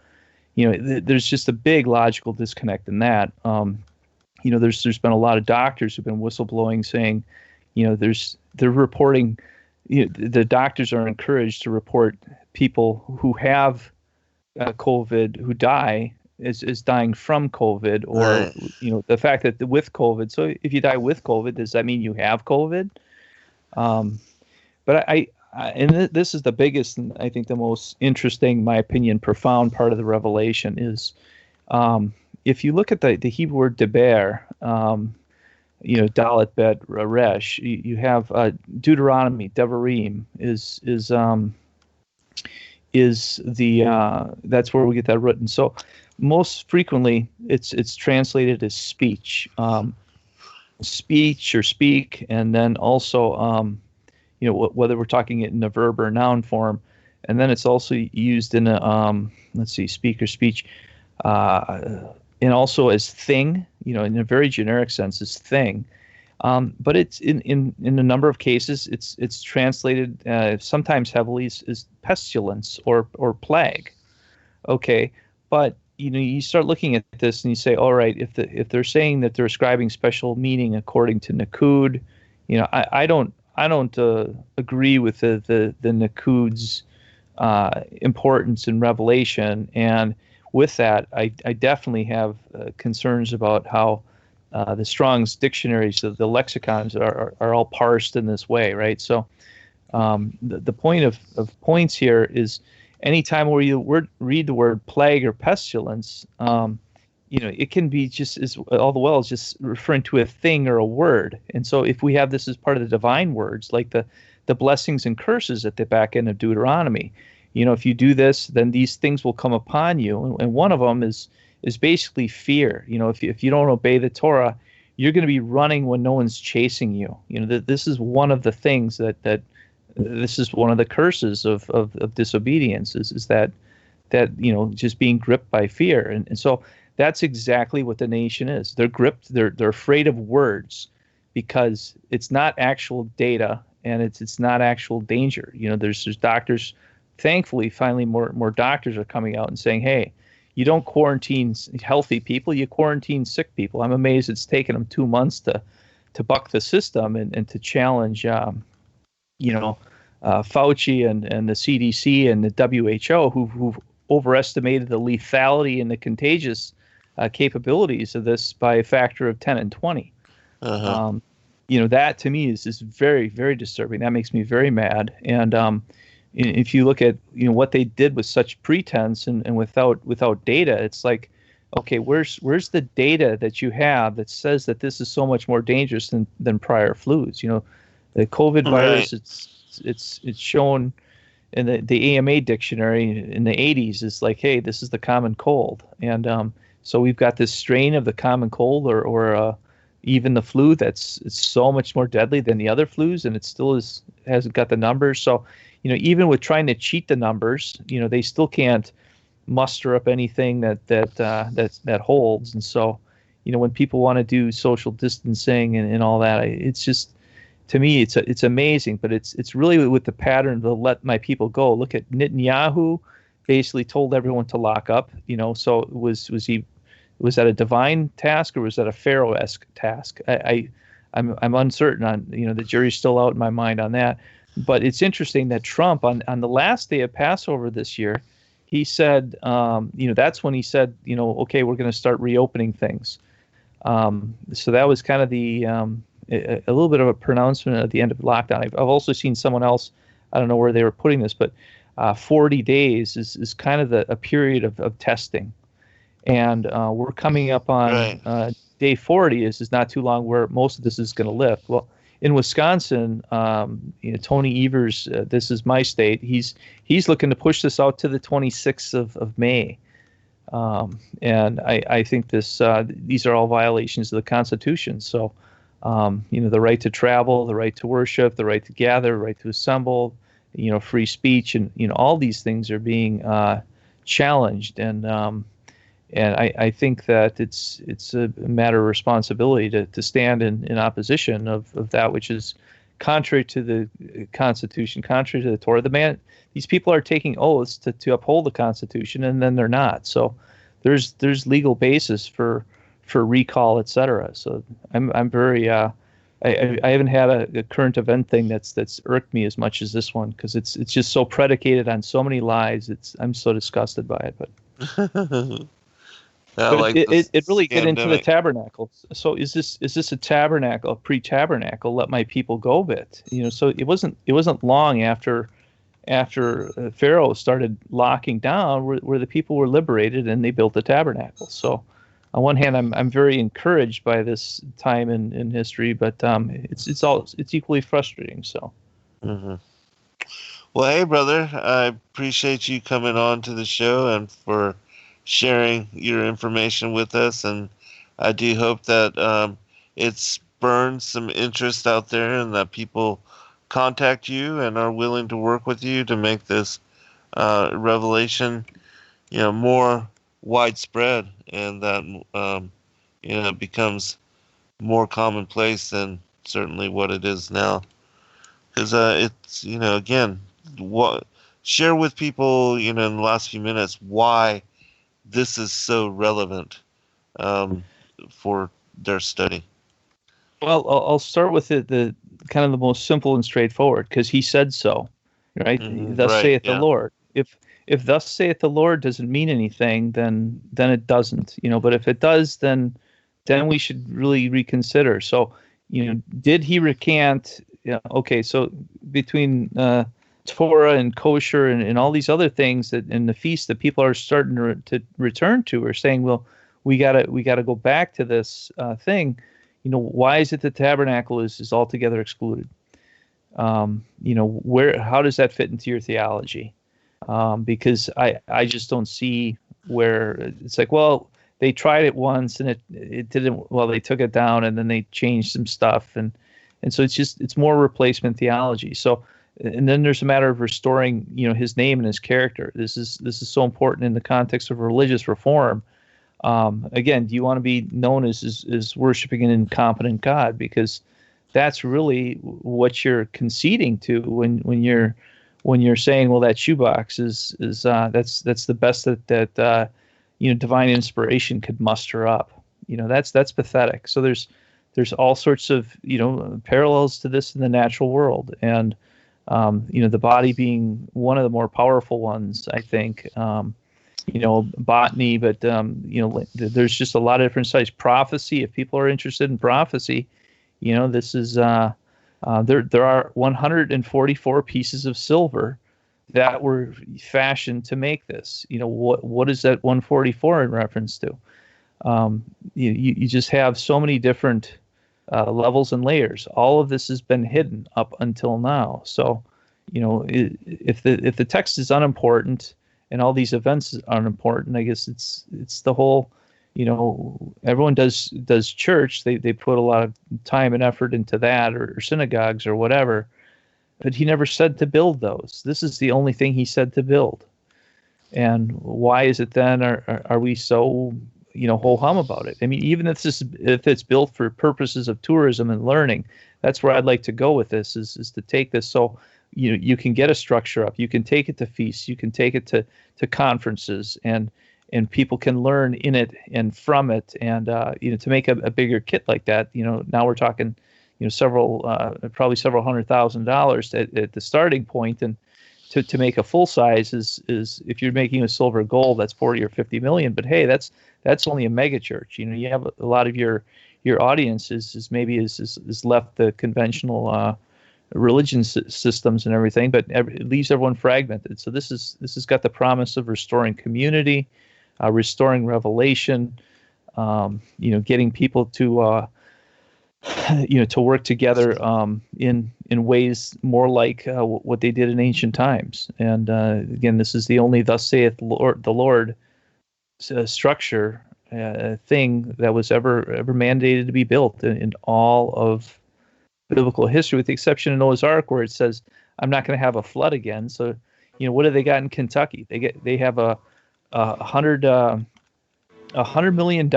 there's just a big logical disconnect in that. There's been a lot of doctors who've been whistleblowing saying, they're reporting, the doctors are encouraged to report people who have COVID who die is dying from COVID, or the fact that with COVID. So if you die with COVID, does that mean you have COVID? But this is the biggest, and I think the most interesting, in my opinion, profound part of the revelation is, if you look at the Hebrew word deber, Dalet Bet Resh, you have Deuteronomy, Devarim is the that's where we get that written. So most frequently it's translated as speech, speech or speak, and then also whether we're talking it in a verb or noun form, and then it's also used in a speak or speech, and also as thing, in a very generic sense, as thing. But it's in a number of cases it's translated sometimes heavily as pestilence or plague. Okay, but you start looking at this and you say, all right, if they're saying that they're ascribing special meaning according to Nakud, I don't agree with the Nakud's importance in Revelation. And with that, I definitely have concerns about how the Strong's dictionaries, the lexicons are all parsed in this way, right? So the point of points here is, anytime where you read the word plague or pestilence, it can be just as just referring to a thing or a word. And so if we have this as part of the divine words, like the blessings and curses at the back end of Deuteronomy, if you do this, then these things will come upon you. And one of them is basically fear. If you don't obey the Torah, you're going to be running when no one's chasing you. This is one of the things that this is one of the curses of disobedience is that just being gripped by fear. And so that's exactly what the nation is. They're gripped. They're afraid of words because it's not actual data and it's not actual danger. There's doctors. Thankfully, finally, more doctors are coming out and saying, hey, you don't quarantine healthy people, you quarantine sick people. I'm amazed it's taken them 2 months to buck the system and to challenge, Fauci and the CDC and the WHO, who've overestimated the lethality and the contagious capabilities of this by a factor of 10 and 20. That to me is very, very disturbing. That makes me very mad. And if you look at what they did with such pretense and without data, it's like, okay, where's the data that you have that says that this is so much more dangerous than prior flus? The COVID virus, it's shown in the AMA dictionary in the 80s is like, hey, this is the common cold. And so we've got this strain of the common cold or even the flu it's so much more deadly than the other flus, and it still hasn't got the numbers. So even with trying to cheat the numbers, they still can't muster up anything that holds. And so, when people want to do social distancing and all that, it's just, to me, it's amazing. But it's really with the pattern to let my people go. Look at Netanyahu, basically told everyone to lock up. So was that a divine task or was that a Pharaoh-esque task? I'm uncertain on. The jury's still out in my mind on that. But it's interesting that Trump, on the last day of Passover this year, he said, that's when he said, okay, we're going to start reopening things. So that was kind of the a little bit of a pronouncement at the end of lockdown. I've also seen someone else, I don't know where they were putting this, but 40 days is kind of a period of testing. And we're coming up on day 40 is not too long where most of this is going to lift. Well, in Wisconsin, Tony Evers, this is my state. He's looking to push this out to the 26th of May. And I think these are all violations of the Constitution. So, the right to travel, the right to worship, the right to gather, the right to assemble, free speech, and all these things are being challenged. And I think that it's a matter of responsibility to stand in opposition of that which is contrary to the Constitution, contrary to the Torah. These people are taking oaths to uphold the Constitution, and then they're not. So there's legal basis for recall, etc. So I'm very I haven't had a current event thing that's irked me as much as this one, because it's just so predicated on so many lies. I'm so disgusted by it, but. But it really get into the tabernacle. So is this a tabernacle, a pre-tabernacle? Let my people go bit. So it wasn't long after Pharaoh started locking down where the people were liberated and they built the tabernacle. So on one hand, I'm very encouraged by this time in history, but it's equally frustrating. So. Mm-hmm. Well, hey, brother, I appreciate you coming on to the show and for sharing your information with us, and I do hope that it spurns some interest out there and that people contact you and are willing to work with you to make this revelation more widespread, and that it becomes more commonplace than certainly what it is now, because it's again, share with people in the last few minutes why this is so relevant for their study. Well, I'll start with the kind of the most simple and straightforward, because he said so, right? Thus saith the Lord. If thus saith the Lord doesn't mean anything, then it doesn't, But if it does, then we should really reconsider. So, did he recant? Okay, so between Torah and kosher and all these other things that in the feast that people are starting to return to, are saying, well, we gotta go back to this thing. Why is it the tabernacle is altogether excluded? How does that fit into your theology? Because I just don't see where it's like, well, they tried it once and it didn't. Well, they took it down and then they changed some stuff, and so it's more replacement theology. So. And then there's a matter of restoring, his name and his character. This is so important in the context of religious reform. Again, do you want to be known as worshiping an incompetent God? Because that's really what you're conceding to when you're saying, well, that shoebox is that's the best that divine inspiration could muster up. That's pathetic. So there's all sorts of parallels to this in the natural world, and the body being one of the more powerful ones, I think, botany, but, there's just a lot of different sides. Prophecy, if people are interested in prophecy, this is, there are 144 pieces of silver that were fashioned to make this. What is that 144 in reference to? You just have so many different levels and layers. All of this has been hidden up until now. So, if the text is unimportant and all these events are unimportant, I guess it's the whole. Everyone does church. They put a lot of time and effort into that, or synagogues or whatever. But he never said to build those. This is the only thing he said to build. And why is it then? Are we so ho-hum about it? I mean, even if it's built for purposes of tourism and learning, that's where I'd like to go with this, is to take this so you can get a structure up, you can take it to feasts, you can take it to conferences, and people can learn in it and from it, and to make a bigger kit like that, now we're talking probably several $100,000 at the starting point, and to make a full size is if you're making a silver gold, that's 40 or 50 million. But hey, that's only a mega church. You have a lot of your your audience is maybe is left the conventional religion systems and everything, but it leaves everyone fragmented. So this has got the promise of restoring community, restoring revelation, getting people to to work together in ways more like what they did in ancient times. And again, this is the only "Thus saith the Lord" structure thing that was ever mandated to be built in all of biblical history, with the exception of Noah's Ark, where it says, "I'm not going to have a flood again." So, what do they got in Kentucky? They have a $100 million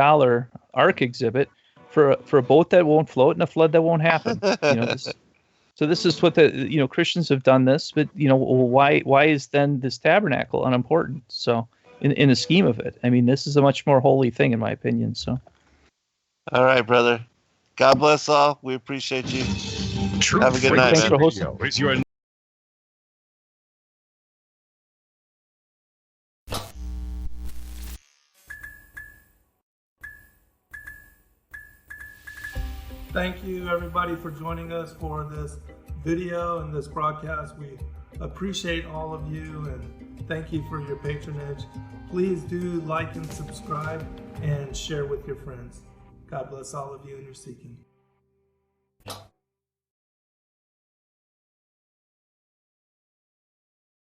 Ark exhibit for a boat that won't float and a flood that won't happen. So this is what the Christians have done this, but why is then this tabernacle unimportant? So in the scheme of it, I mean, this is a much more holy thing, in my opinion. So. All right, brother. God bless all. We appreciate you. Have a good night. Thanks for hosting. Thank you, everybody, for joining us for this video and this broadcast. We appreciate all of you, and thank you for your patronage. Please do like and subscribe and share with your friends. God bless all of you in your seeking.